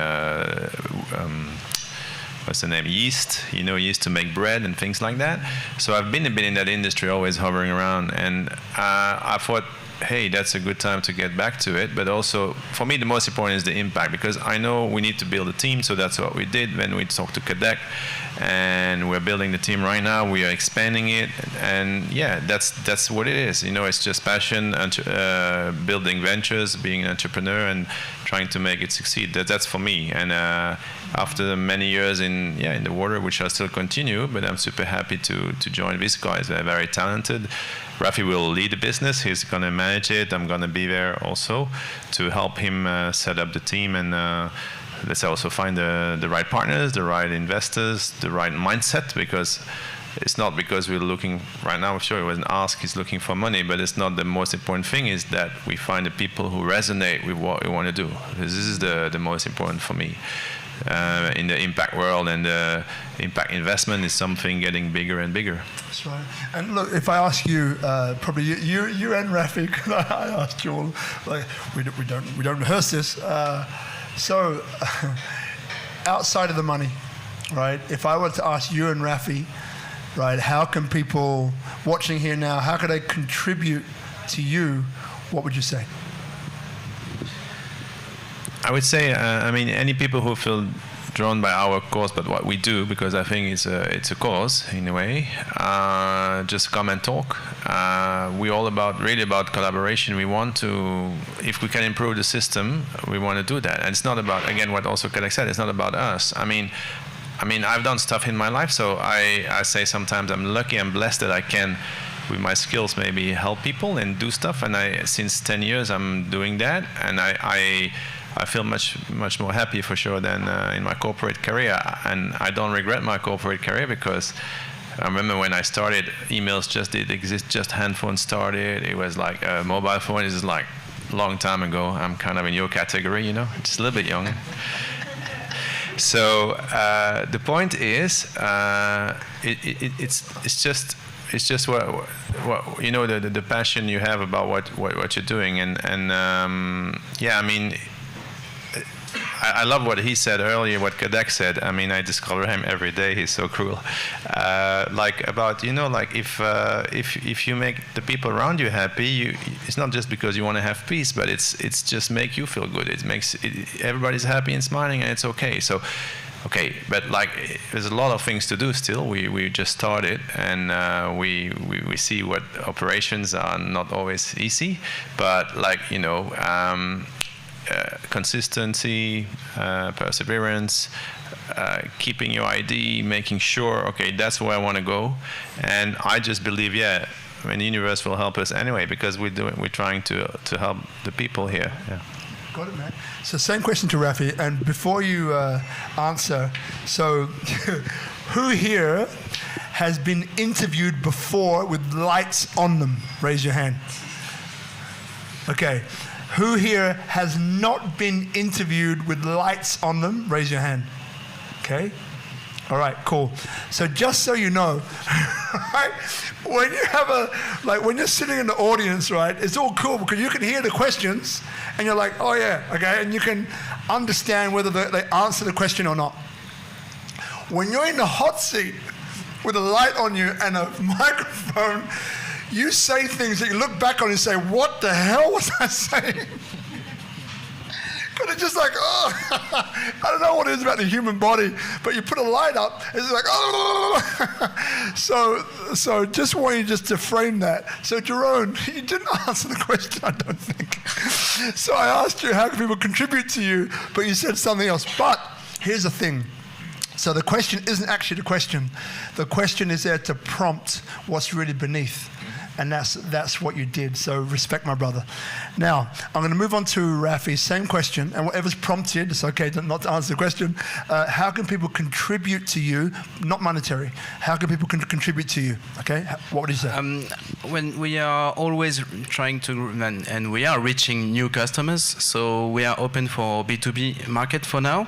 what's the name? Yeast, you know, yeast to make bread and things like that. So I've been a bit in that industry, always hovering around, and I thought, hey, that's a good time to get back to it. But also, for me, the most important is the impact, because I know we need to build a team, so that's what we did when we talked to Kadek, and we're building the team right now. We are expanding it, and yeah, that's what it is. You know, it's just passion, and building ventures, being an entrepreneur, and trying to make it succeed. That's for me. And after many years in the water, which I still continue, but I'm super happy to join these guys. They're very talented. Rafi will lead the business. He's going to manage it. I'm going to be there also to help him set up the team, and let's also find the right partners, the right investors, the right mindset, because it's not because we're looking right now. I'm sure it was an ask. He's looking for money, but it's not the most important thing. Is that we find the people who resonate with what we want to do. Because this is the most important for me. in the impact world, and the impact investment is something getting bigger and bigger. That's right. And look, if I ask you, probably you and Rafi, I asked you all, like we don't rehearse this. So outside of the money, right? If I were to ask you and Rafi, right, how can people watching here now, how can they contribute to you? What would you say? I would say, I mean, any people who feel drawn by our cause, but what we do, because I think it's a cause in a way. Just come and talk. We're all really about collaboration. We want to, if we can improve the system, we want to do that. And it's not about, again, what also Kadek said, it's not about us. I mean, I've done stuff in my life, so I say sometimes I'm lucky, I'm blessed that I can, with my skills, maybe help people and do stuff. And since 10 years, I'm doing that, and I feel much more happy for sure than in my corporate career. And I don't regret my corporate career, because I remember when I started, emails just did exist, just handphone started. It was like a mobile phone. This is like a long time ago. I'm kind of in your category, you know, just a little bit young. So the point is, it's just what you know, the passion you have about what you're doing, and yeah, I mean, I love what he said earlier, what Kadek said. I mean, I discover him every day. He's so cruel. Like about, you know, like if you make the people around you happy, it's not just because you want to have peace, but it's just make you feel good. It makes everybody's happy and smiling, and it's okay. So, okay, but like there's a lot of things to do still. We just started, and we see what operations are not always easy, but like, you know. Consistency, perseverance, keeping your ID, making sure, okay, that's where I want to go. And I just believe, yeah, I mean, the universe will help us anyway, because we're trying to help the people here. Yeah. Got it, man. So same question to Rafi, and before you answer, so who here has been interviewed before with lights on them? Raise your hand. Okay. Who here has not been interviewed with lights on them? Raise your hand. Okay. All right, cool. So just so you know, right, when you have when you're sitting in the audience, right, it's all cool because you can hear the questions and you're like, oh yeah, okay, and you can understand whether they answer the question or not. When you're in the hot seat with a light on you and a microphone, you say things that you look back on and say, what the hell was I saying? Because it's just like, oh, I don't know what it is about the human body, but you put a light up, it's like, oh. So just want you just to frame that. So Jerome, you didn't answer the question, I don't think. So I asked you, how can people contribute to you? But you said something else. But here's the thing. So the question isn't actually the question. The question is there to prompt what's really beneath. And that's what you did. So respect, my brother. Now, I'm going to move on to Rafi. Same question. And whatever's prompted, it's okay not to answer the question. How can people contribute to you? Not monetary. How can people contribute to you? Okay? What would you say? When we are always trying to, and we are reaching new customers, so we are open for B2B market for now.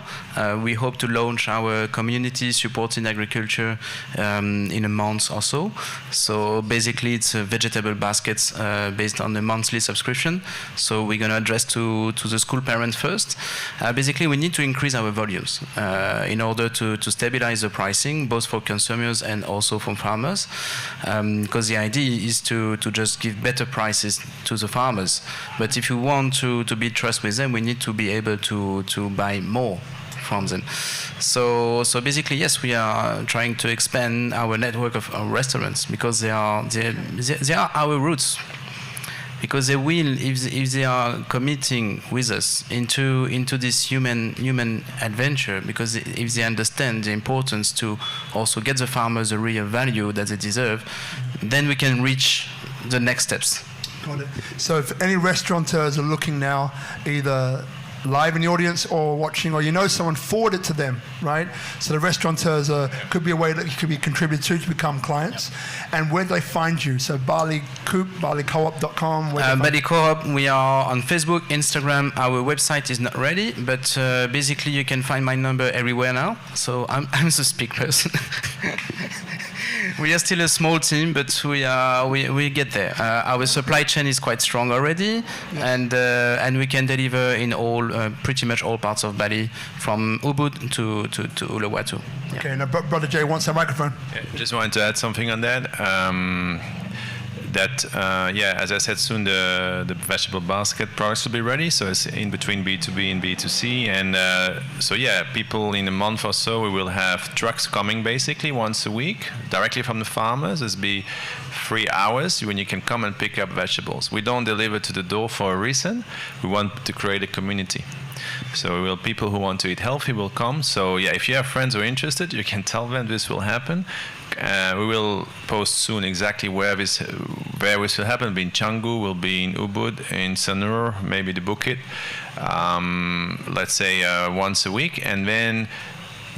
We hope to launch our community supporting agriculture in a month or so. So basically, it's a vegetable baskets based on a monthly subscription. So we're going to address to the school parents first. Basically, we need to increase our volumes in order to stabilize the pricing, both for consumers and also for farmers. Because the idea is to just give better prices to the farmers. But if you want to build trust with them, we need to be able to buy more from them. So basically, yes, we are trying to expand our network of restaurants because they are our roots. Because they will, if they are committing with us into this human adventure, because if they understand the importance to also get the farmers the real value that they deserve, then we can reach the next steps. Got it. So if any restaurateurs are looking now, either live in the audience or watching, or you know someone, forward it to them, right? So the restaurateurs could be a way that you could be contributed to become clients. And where do they find you? So BaliCoop, BaliCoop.com. BaliCoop, we are on Facebook, Instagram. Our website is not ready, but basically you can find my number everywhere now. So I'm the speak person. We are still a small team, but we get there. Our supply chain is quite strong already, and we can deliver in pretty much all parts of Bali, from Ubud to Uluwatu. Yeah. Okay, now Brother Jay wants a microphone. Yeah, just wanted to add something on that. As I said, soon the vegetable basket products will be ready. So it's in between B2B and B2C. And people in a month or so, we will have trucks coming basically once a week directly from the farmers. It'll be 3 hours when you can come and pick up vegetables. We don't deliver to the door for a reason. We want to create a community. So people who want to eat healthy will come. So if you have friends who are interested, you can tell them this will happen. We will post soon exactly where this will happen. It'll be in Canggu, will be in Ubud, in Sanur, maybe the Bukit. Let's say once a week, and then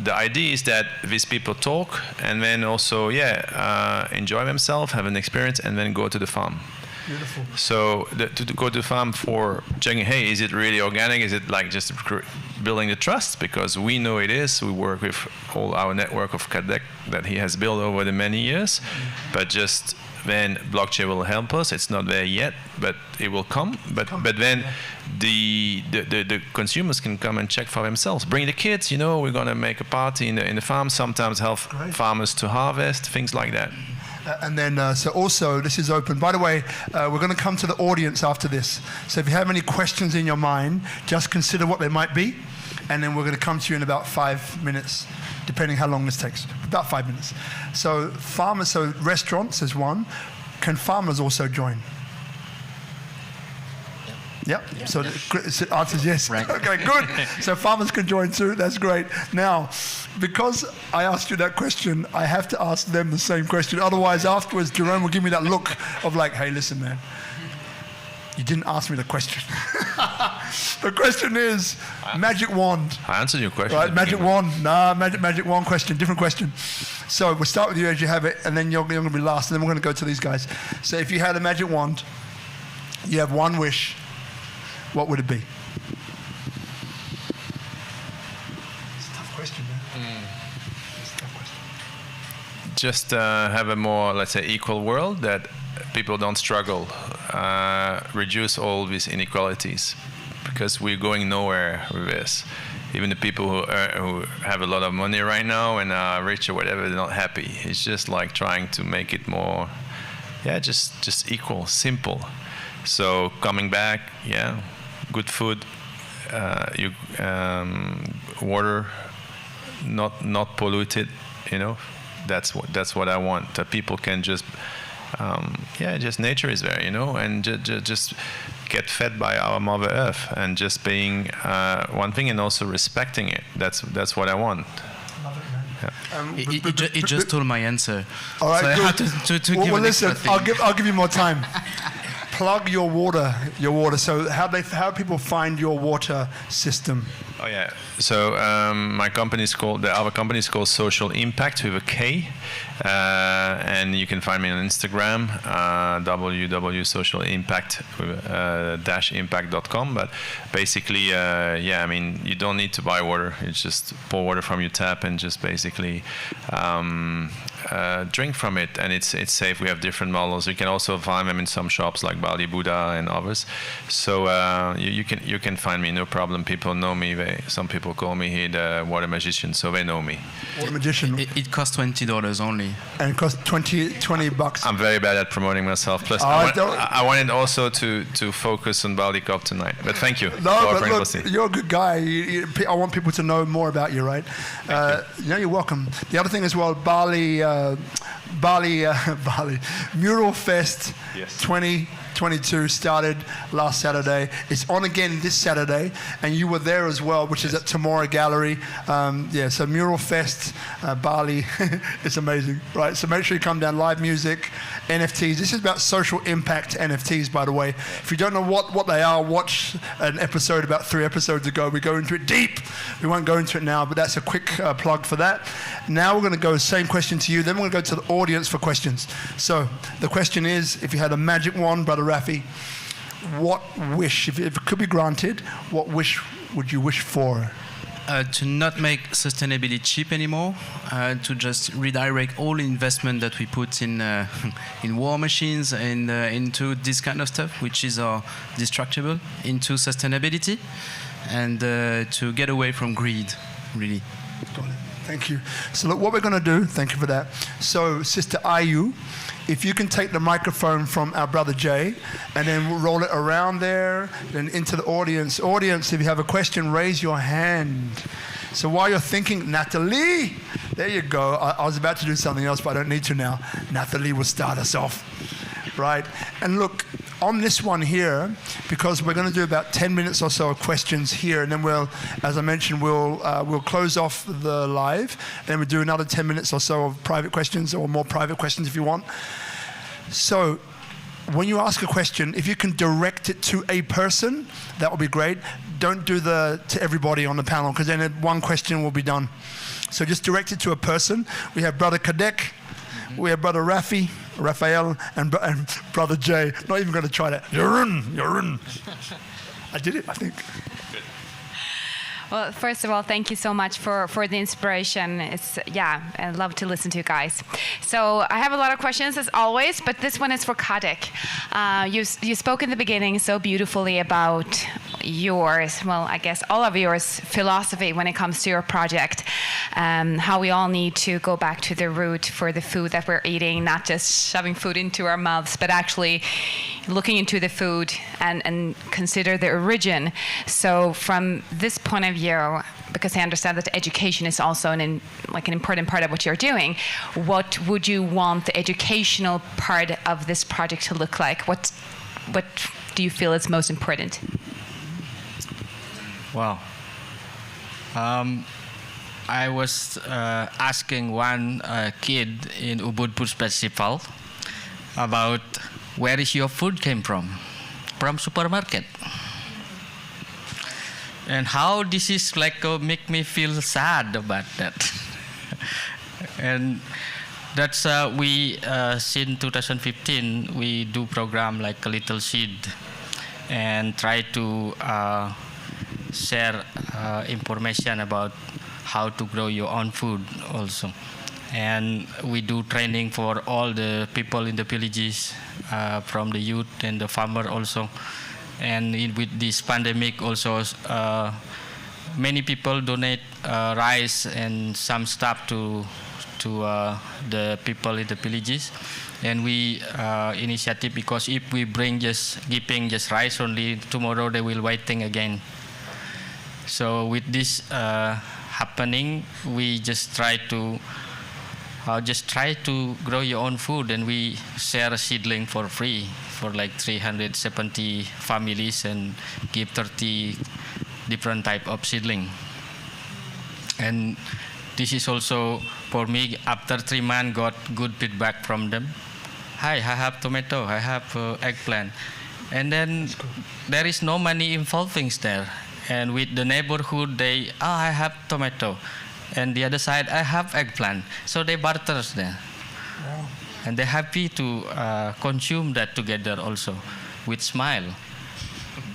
the idea is that these people talk, and then also enjoy themselves, have an experience, and then go to the farm. Beautiful. So to go to the farm for checking, hey, is it really organic? Is it like just building the trust? Because we know it is. We work with all our network of Kadek that he has built over the many years. But just then blockchain will help us. It's not there yet, but it will come. But then the consumers can come and check for themselves. Bring the kids. We're gonna make a party in the farm. Sometimes help farmers to harvest, things like that. And then, so also, this is open. By the way, we're going to come to the audience after this. So if you have any questions in your mind, just consider what they might be. And then we're going to come to you in about 5 minutes, depending how long this takes. About 5 minutes. So restaurants is one. Can farmers also join? Yep. So the answer is yes. Right. Okay, good. So farmers can join too. That's great. Now, because I asked you that question, I have to ask them the same question. Otherwise, afterwards, Jerome will give me that look of like, hey, listen, man, you didn't ask me the question. The question is magic wand. I answered your question. Right, magic wand. Magic wand question. Different question. So we'll start with you as you have it, and then you're going to be last, and then we're going to go to these guys. So if you had a magic wand, you have one wish. What would it be? It's a tough question, man. It's a tough question. Just have a more, let's say, equal world that people don't struggle. Reduce all these inequalities, because we're going nowhere with this. Even the people who have a lot of money right now and are rich or whatever, they're not happy. It's just like trying to make it more, just equal, simple. So coming back, good food, water, not polluted. That's what I want. That people can just, just nature is there, and just get fed by our Mother Earth, and just being one thing, and also respecting it. That's what I want. He just told my answer. All right, so I had to give an listen, extra thing. I'll give you more time. Plug your water. So how do people find your water system? Oh yeah. So our company is called Social Impact with a K, and you can find me on Instagram, www.socialimpact-impact.com. But basically, you don't need to buy water. It's just pour water from your tap and just basically drink from it, and it's safe. We have different models. You can also find them in some shops like Bali Buddha and others. So you can find me, no problem. People know me. Some people call me the water magician, so they know me. Water magician. It costs $20 only. And it costs $20. I'm very bad at promoting myself. Plus, I wanted also to focus on BaliCoop tonight. But thank you. No, but look, you're a good guy. I want people to know more about you, right? You're welcome. The other thing as well, Bali Mural Fest 20 22 started last Saturday. It's on again this Saturday, and you were there as well, which is at Tamora Gallery. So Mural Fest, Bali. It's amazing, right? So make sure you come down. Live music, NFTs. This is about social impact NFTs, by the way. If you don't know what they are, watch an episode about 3 episodes ago. We go into it deep. We won't go into it now, but that's a quick plug for that. Now we're going to go same question to you. Then we're going to go to the audience for questions. So the question is, if you had a magic wand, Brother Rafi, what wish, if it could be granted, what wish would you wish for? To not make sustainability cheap anymore, to just redirect all investment that we put in war machines and into this kind of stuff, which is destructible, into sustainability, and to get away from greed, really. Got it. Thank you. So look, what we're going to do, thank you for that. So Sister Ayu, if you can take the microphone from our brother Jay, and then we'll roll it around there, then into the audience. Audience, if you have a question, raise your hand. So while you're thinking, Natalie, there you go. I was about to do something else, but I don't need to now. Natalie will start us off, right? And look, on this one here, because we're going to do about 10 minutes or so of questions here, and then we'll, as I mentioned, we'll close off the live, and then we'll do another 10 minutes or so of private questions, or more private questions if you want. So when you ask a question, if you can direct it to a person, that would be great. Don't do to everybody on the panel, because then one question will be done. So just direct it to a person. We have Brother Kadek, we have Brother Raphael, and Brother Jay. Not even going to try that. You're in. I did it, I think. Good. Well, first of all, thank you so much for the inspiration. I love to listen to you guys. So I have a lot of questions as always, but this one is for Kadek. You spoke in the beginning so beautifully about yours, well, I guess all of yours, philosophy when it comes to your project. How we all need to go back to the root for the food that we're eating, not just shoving food into our mouths, but actually looking into the food and consider the origin. So from this point of view, because I understand that education is also an important part of what you're doing, what would you want the educational part of this project to look like? What do you feel is most important? Wow. I was asking one kid in Ubud Food Festival about where is your food came from supermarket. And how this is make me feel sad about that. And that's we since 2015 we do program like a little seed and try to share information about how to grow your own food also. And we do training for all the people in the villages, from the youth and the farmer also. And with this pandemic also, many people donate rice and some stuff to the people in the villages. And we initiative, because if we bring giving just rice only, tomorrow they will waiting again. So with this happening, we just try to grow your own food, and we share a seedling for free for like 370 families and give 30 different type of seedling. And this is also for me, after 3 months, got good feedback from them. Hi, I have tomato, I have eggplant. And then there is no money involving there. And with the neighborhood, I have tomato. And the other side, I have eggplant. So they barter there. Wow. And they're happy to consume that together also with smile.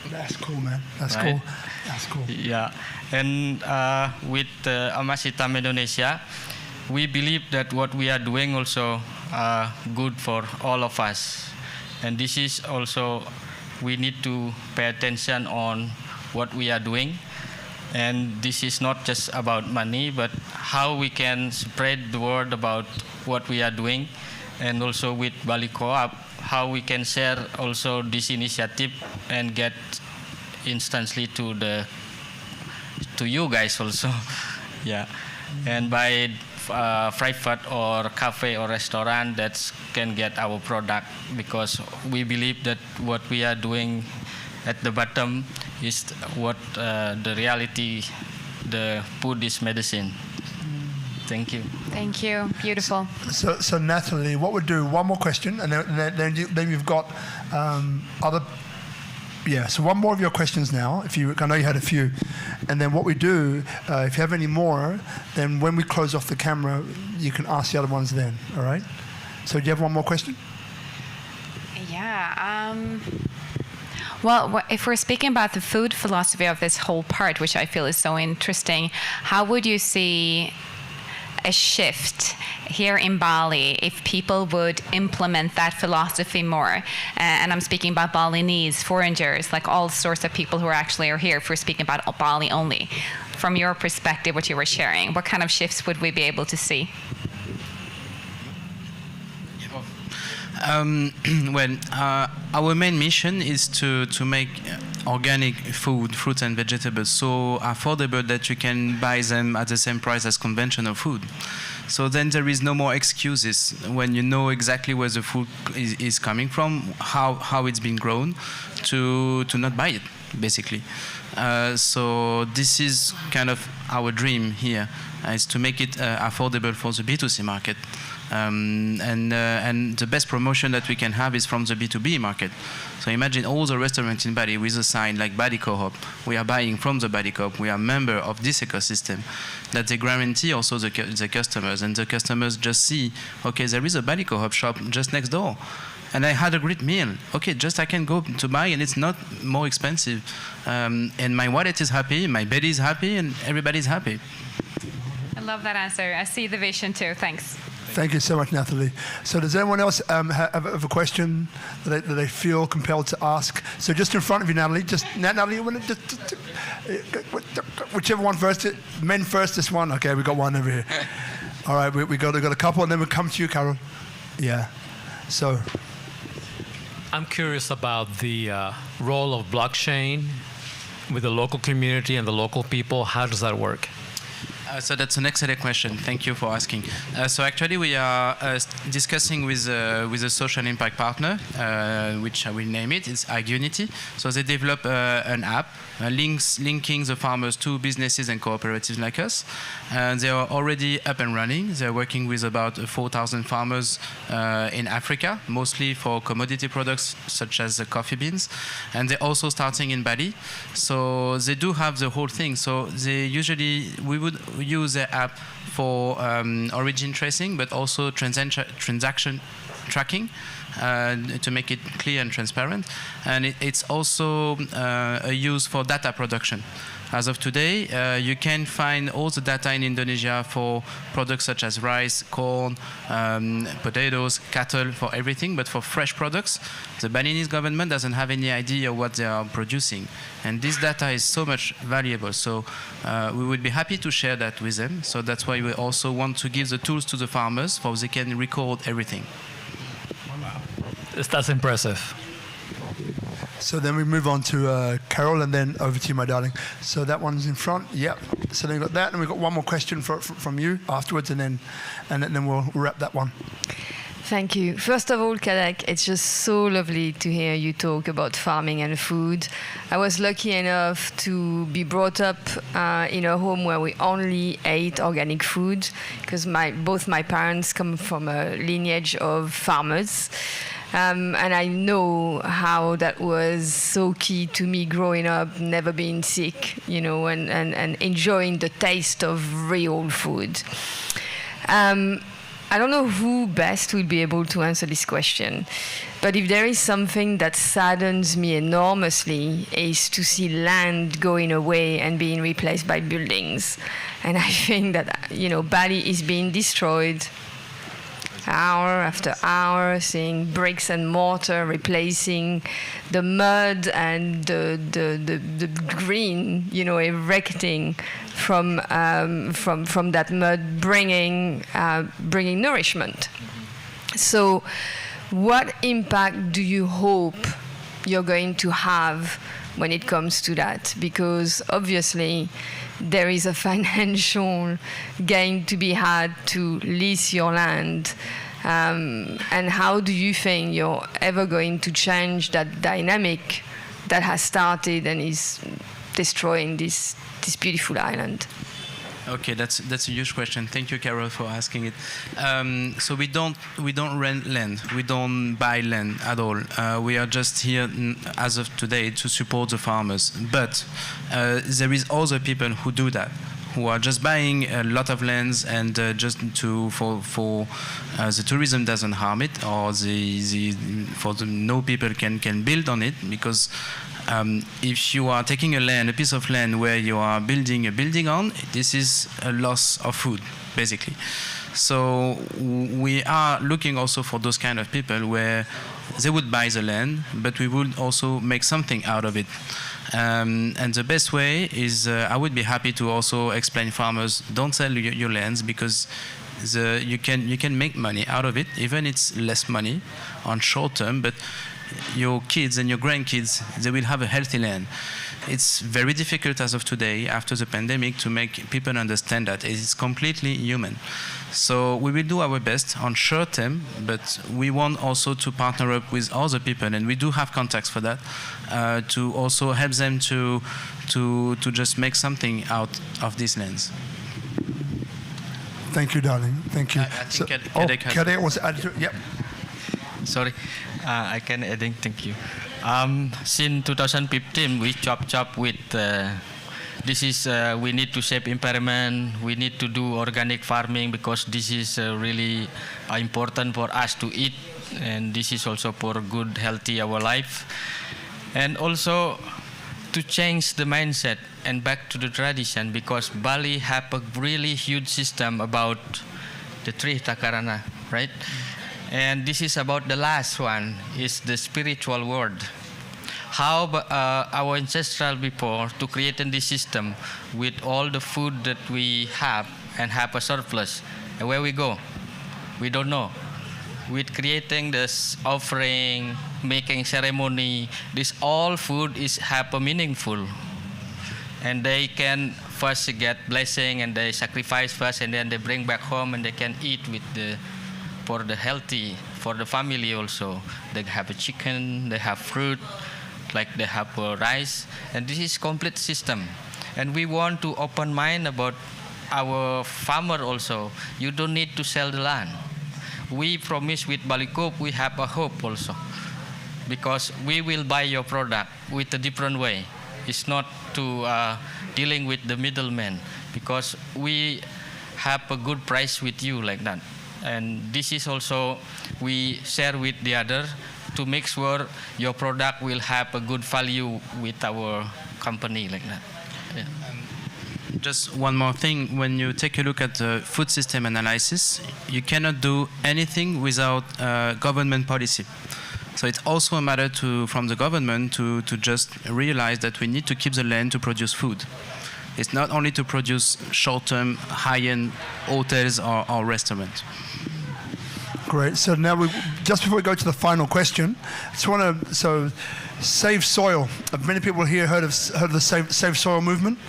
That's cool, man. That's right? Cool. That's cool. Yeah. And with Amas Hitam Indonesia, we believe that what we are doing also good for all of us. And this is also, we need to pay attention on what we are doing. And this is not just about money, but how we can spread the word about what we are doing. And also with BaliCoop, how we can share also this initiative and get instantly to you guys also. Yeah. And by private or cafe or restaurant that can get our product, because we believe that what we are doing at the bottom is what the reality, the food is medicine. Thank you. Thank you. Beautiful. So Natalie, what we'll do, one more question, and then you've got other. Yeah, so one more of your questions now. I know you had a few, and then what we do, if you have any more, then when we close off the camera, you can ask the other ones then. All right. So do you have one more question? Yeah. Well, if we're speaking about the food philosophy of this whole part, which I feel is so interesting, how would you see a shift here in Bali if people would implement that philosophy more? And I'm speaking about Balinese, foreigners, like all sorts of people who are here, if we're speaking about Bali only. From your perspective, what you were sharing, what kind of shifts would we be able to see? Our main mission is to make organic food, fruits and vegetables, so affordable that you can buy them at the same price as conventional food. So then there is no more excuses when you know exactly where the food is coming from, how it's been grown, to not buy it, basically. So this is kind of our dream here, is to make it affordable for the B2C market. And the best promotion that we can have is from the B2B market. So imagine all the restaurants in Bali with a sign like BaliCoop. We are buying from the BaliCoop. We are a member of this ecosystem that they guarantee also the customers. And the customers just see, okay, there is a BaliCoop shop just next door. And I had a great meal. Okay, just I can go to buy and it's not more expensive. And my wallet is happy, my belly is happy, and everybody's happy. I love that answer. I see the vision too. Thanks. Thank you so much, Natalie. So does anyone else have a question that they feel compelled to ask? So just in front of you, Natalie. Natalie, you want to whichever one first. Men first, this one. Okay, we got one over here. All right, we got a couple, and then we'll come to you, Carol. Yeah. So. I'm curious about the role of blockchain with the local community and the local people. How does that work? So that's an excellent question. Thank you for asking. So actually, we are discussing with a social impact partner, which I will name it. It's Wageningen. So they develop an app linking the farmers to businesses and cooperatives like us. They are already up and running. They're working with about 4,000 farmers in Africa, mostly for commodity products such as coffee beans. And they're also starting in Bali. So they do have the whole thing. So we would use the app for origin tracing, but also transaction tracking to make it clear and transparent. And it's also a use for data production. As of today, you can find all the data in Indonesia for products such as rice, corn, potatoes, cattle, for everything. But for fresh products, the Balinese government doesn't have any idea what they are producing. And this data is so much valuable. So we would be happy to share that with them. So that's why we also want to give the tools to the farmers so they can record everything. Wow. That's impressive. So then we move on to Carol, and then over to you, my darling. So that one's in front. Yep. So then we've got that, and we've got one more question from you afterwards, and then we'll wrap that one. Thank you. First of all, Kadek, it's just so lovely to hear you talk about farming and food. I was lucky enough to be brought up in a home where we only ate organic food, because both my parents come from a lineage of farmers. And I know how that was so key to me growing up, never being sick, and enjoying the taste of real food. I don't know who best will be able to answer this question, but if there is something that saddens me enormously, is to see land going away and being replaced by buildings. And I think that, Bali is being destroyed hour after hour, seeing bricks and mortar replacing the mud and the green, erecting from that mud, bringing nourishment. So, what impact do you hope you're going to have when it comes to that, because obviously there is a financial gain to be had to lease your land. And how do you think you're ever going to change that dynamic that has started and is destroying this beautiful island? Okay, that's a huge question. Thank you, Carol, for asking it. So we don't rent land. We don't buy land at all. We are just here as of today to support the farmers. But there is other people who do that, who are just buying a lot of lands and just for the tourism doesn't harm it, or no people can build on it, because if you are taking a piece of land where you are building a building on, this is a loss of food, basically. So we are looking also for those kind of people where they would buy the land, but we would also make something out of it. And the best way is, I would be happy to also explain farmers, don't sell your lands, because you can make money out of it, even it's less money on short term, but your kids and your grandkids, they will have a healthy land. It's very difficult as of today, after the pandemic, to make people understand that it's completely human. So we will do our best on short term, but we want also to partner up with other people, and we do have contacts for that, to also help them to just make something out of these lands. Thank you, darling. Thank you. I think Kadek was added. Yep. Sorry, I can adding. Thank you. Since 2015, we chop with. This is we need to save environment. We need to do organic farming, because this is really important for us to eat, and this is also for good, healthy our life, and also to change the mindset and back to the tradition, because Bali have a really huge system about the tree takarana, right? And this is about the last one, is the spiritual world. How our ancestral before to create this system with all the food that we have and have a surplus, and where we go, we don't know. With creating this offering, making ceremony, this all food is have a meaningful, and they can first get blessing and they sacrifice first, and then they bring back home and they can eat with for the healthy, for the family also. They have a chicken, they have fruit, like they have rice, and this is complete system. And we want to open mind about our farmer also. You don't need to sell the land. We promise with BaliCoop we have a hope also, because we will buy your product with a different way. It's not to dealing with the middleman, because we have a good price with you like that. And this is also we share with the other to make sure your product will have a good value with our company like that. Yeah. Just one more thing, when you take a look at the food system analysis, you cannot do anything without government policy. So it's also a matter from the government to just realize that we need to keep the land to produce food. It's not only to produce short-term, high-end hotels or restaurants. Great. So now, just before we go to the final question, I just want to save soil. Have many people here heard of the Save Soil movement?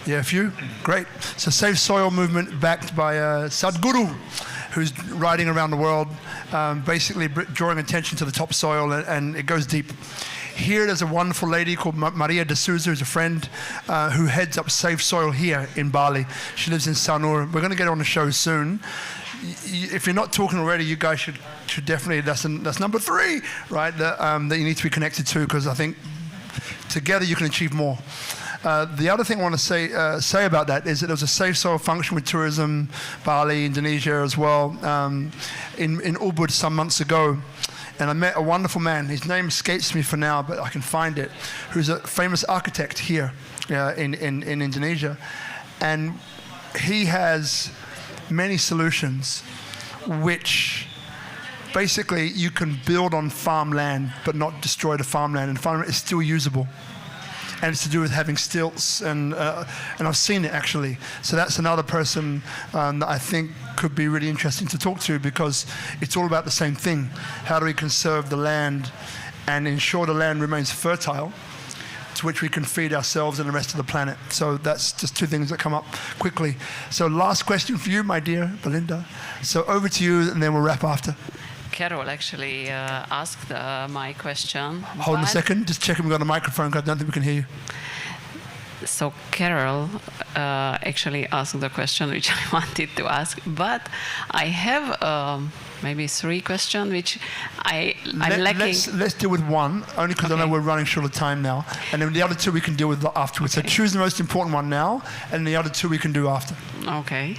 Yeah, a few. Great. So Save Soil movement backed by Sadhguru, who's riding around the world, basically drawing attention to the topsoil, and it goes deep. Here there's a wonderful lady called Maria de Souza, who's a friend who heads up Save Soil here in Bali. She lives in Sanur. We're going to get her on the show soon. If you're not talking already, you guys should definitely, that's number 3, right, that you need to be connected to, because I think together you can achieve more. The other thing I want to say about that is that there was a Safe Soil function with tourism, Bali, Indonesia as well, in Ubud some months ago. And I met a wonderful man. His name escapes me for now, but I can find it, who's a famous architect here in Indonesia. And he has many solutions which basically you can build on farmland but not destroy the farmland, and farmland is still usable. And it's to do with having stilts, and I've seen it actually. So that's another person that I think could be really interesting to talk to, because it's all about the same thing. How do we conserve the land and ensure the land remains fertile to which we can feed ourselves and the rest of the planet. So that's just two things that come up quickly. So last question for you, my dear Belinda. So over to you, and then we'll wrap after. Carol actually asked my question. Hold on a second, just checking we've got a microphone because I don't think we can hear you. So Carol actually asked the question which I wanted to ask, but I have maybe 3 questions which I'm lacking. Let's deal with one, only because I know we're running short of time now, and then the other 2 we can deal with afterwards. So choose the most important one now, and the other 2 we can do after. Okay.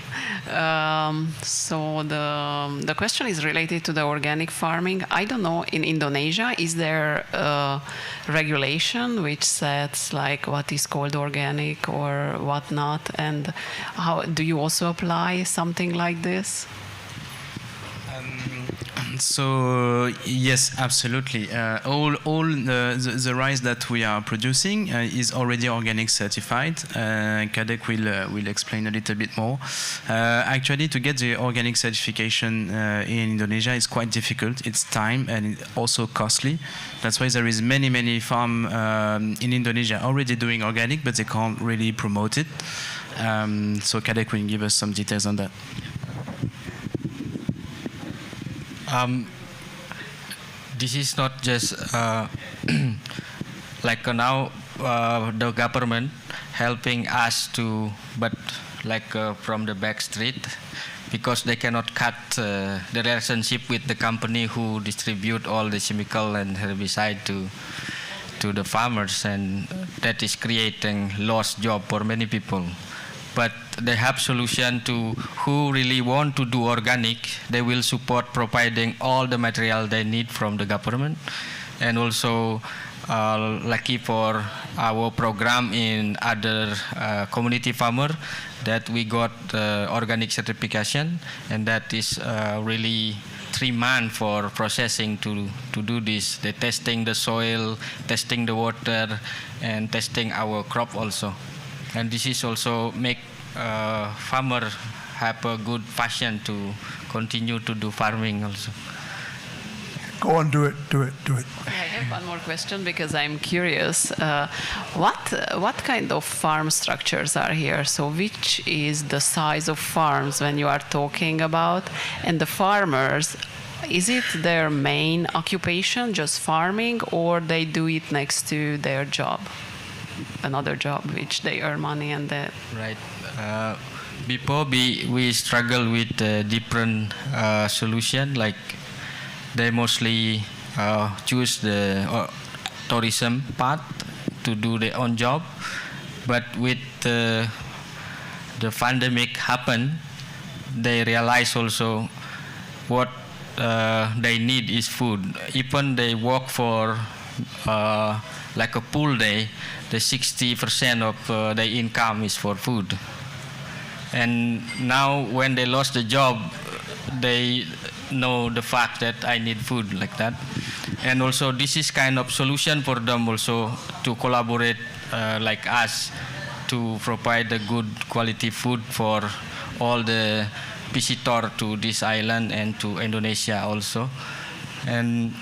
So the question is related to the organic farming. I don't know, in Indonesia, is there a regulation which sets like what is called organic or what not? And how do you also apply something like this? So yes, absolutely. All the rice that we are producing is already organic certified. Kadek will explain a little bit more. Actually, to get the organic certification in Indonesia is quite difficult. It's time and also costly. That's why there is many farm in Indonesia already doing organic, but they can't really promote it. So Kadek will give us some details on that. This is not just like now the government helping us to, but like from the back street, because they cannot cut the relationship with the company who distribute all the chemical and herbicide to the farmers, and that is creating lost job for many people. But they have solution to who really want to do organic. They will support providing all the material they need from the government. And also lucky for our program in other community farmer that we got organic certification, and that is really 3 months for processing to do this. They're testing the soil, testing the water, and testing our crop also. And this is also make farmer have a good passion to continue to do farming also. Go on, do it. I have one more question because I'm curious. What kind of farm structures are here? So which is the size of farms when you are talking about? And the farmers, is it their main occupation, just farming, or they do it next to their job? Another job which they earn money and that. Right. Before we struggle with different solution, like they mostly choose the tourism part to do their own job, but with the pandemic happen, they realize also what they need is food. Even they work for like a full day, the 60% of their income is for food. And now when they lost the job, they know the fact that I need food like that. And also this is kind of solution for them also to collaborate like us to provide a good quality food for all the visitor to this island and to Indonesia also. And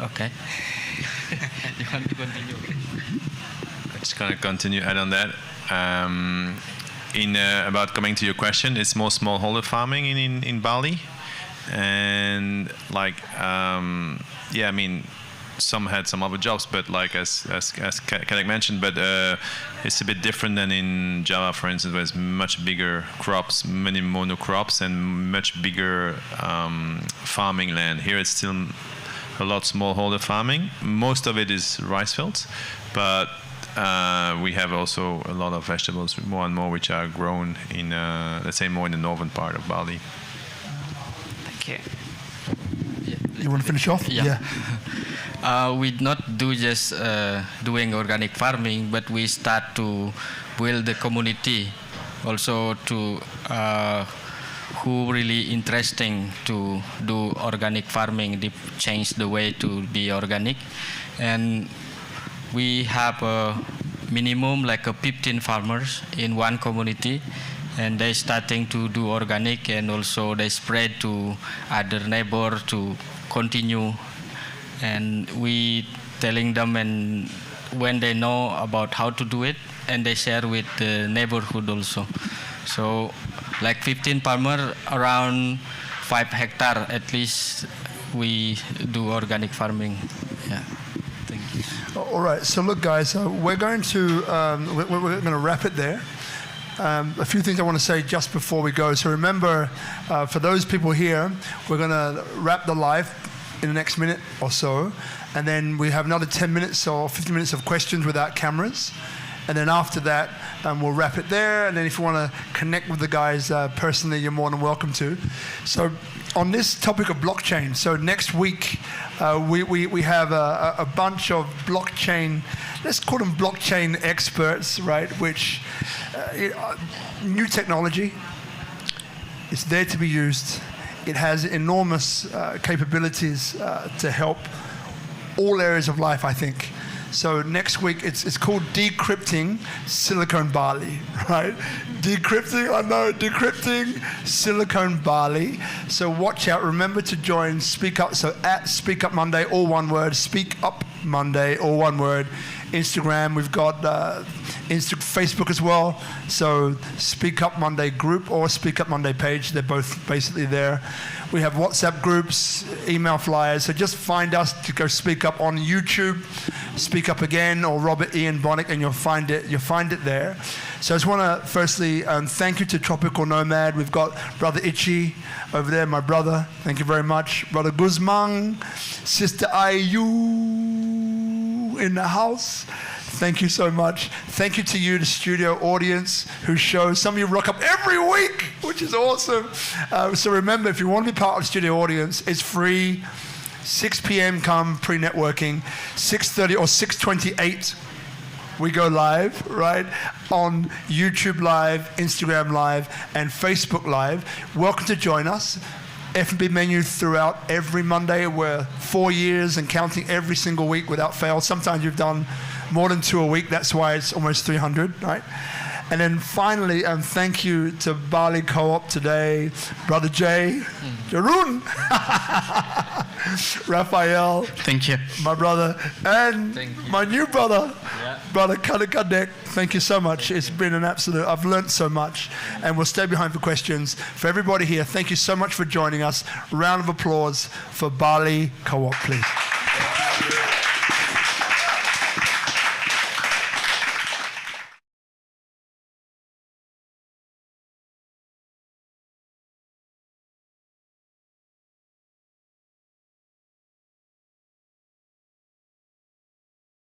okay. You want to continue? I'm just going to continue add on that. About coming to your question, it's more smallholder farming in Bali, and like yeah, I mean, some had some other jobs, but like as Kadek mentioned, but it's a bit different than in Java, for instance, where it's much bigger crops, many monocrops, and much bigger farming land. Here it's still a lot smallholder farming. Most of it is rice fields, but we have also a lot of vegetables, more and more, which are grown in, let's say, more in the northern part of Bali. Thank you. You want to finish off? Yeah. We not do just doing organic farming, but we start to build the community also to who really interesting to do organic farming, they change the way to be organic. And we have a minimum like a 15 farmers in one community, and they starting to do organic, and also they spread to other neighbor to continue and we telling them, and when they know about how to do it, and they share with the neighborhood also. So like 15 farmer, around 5 hectare at least, we do organic farming. Yeah. Thank you. All right. So look, guys, we're going to wrap it there. A few things I want to say just before we go. So remember, for those people here, we're going to wrap the live in the next minute or so, and then we have another 10 minutes or 15 minutes of questions without cameras. And then after that, we'll wrap it there. And then if you want to connect with the guys personally, you're more than welcome to. So on this topic of blockchain, so next week we have a bunch of blockchain, let's call them blockchain experts, right? Which new technology, it's there to be used. It has enormous capabilities to help all areas of life, I think. So next week, it's called Decrypting Silicon Bali, right? Decrypting Silicon Bali. So watch out. Remember to join Speak Up. So at SpeakuP Monday, all one word. SpeakuP Monday, all one word. Instagram, we've got Facebook as well. So SpeakuP Monday group or SpeakuP Monday page. They're both basically there. We have WhatsApp groups, email flyers. So just find us to go Speak Up on YouTube, Speak Up Again, or Robert Ian Bonnick, and you'll find it. You'll find it there. So I just want to firstly thank you to Tropical Nomad. We've got Brother Ichi over there, my brother. Thank you very much. Brother Guzman, Sister Ayu in the house. Thank you so much. Thank you to you, the studio audience, who show. Some of you rock up every week, which is awesome. So remember, if you want to be part of the studio audience, it's free. 6 p.m. come pre-networking. 6:30 or 6:28, we go live, right? On YouTube Live, Instagram Live, and Facebook Live. Welcome to join us. F&B menu throughout every Monday. We're 4 years and counting every single week without fail. Sometimes you've done more than 2 a week. That's why it's almost 300, right? And then finally, thank you to Bali Co-op today, Brother Jay, Jarun, Raphael, Thank you. my brother, and my new brother, Brother Kadek. Thank you so much. It's been an absolute, I've learnt so much, and we'll stay behind for questions. For everybody here, thank you so much for joining us. Round of applause for Bali Co-op, please.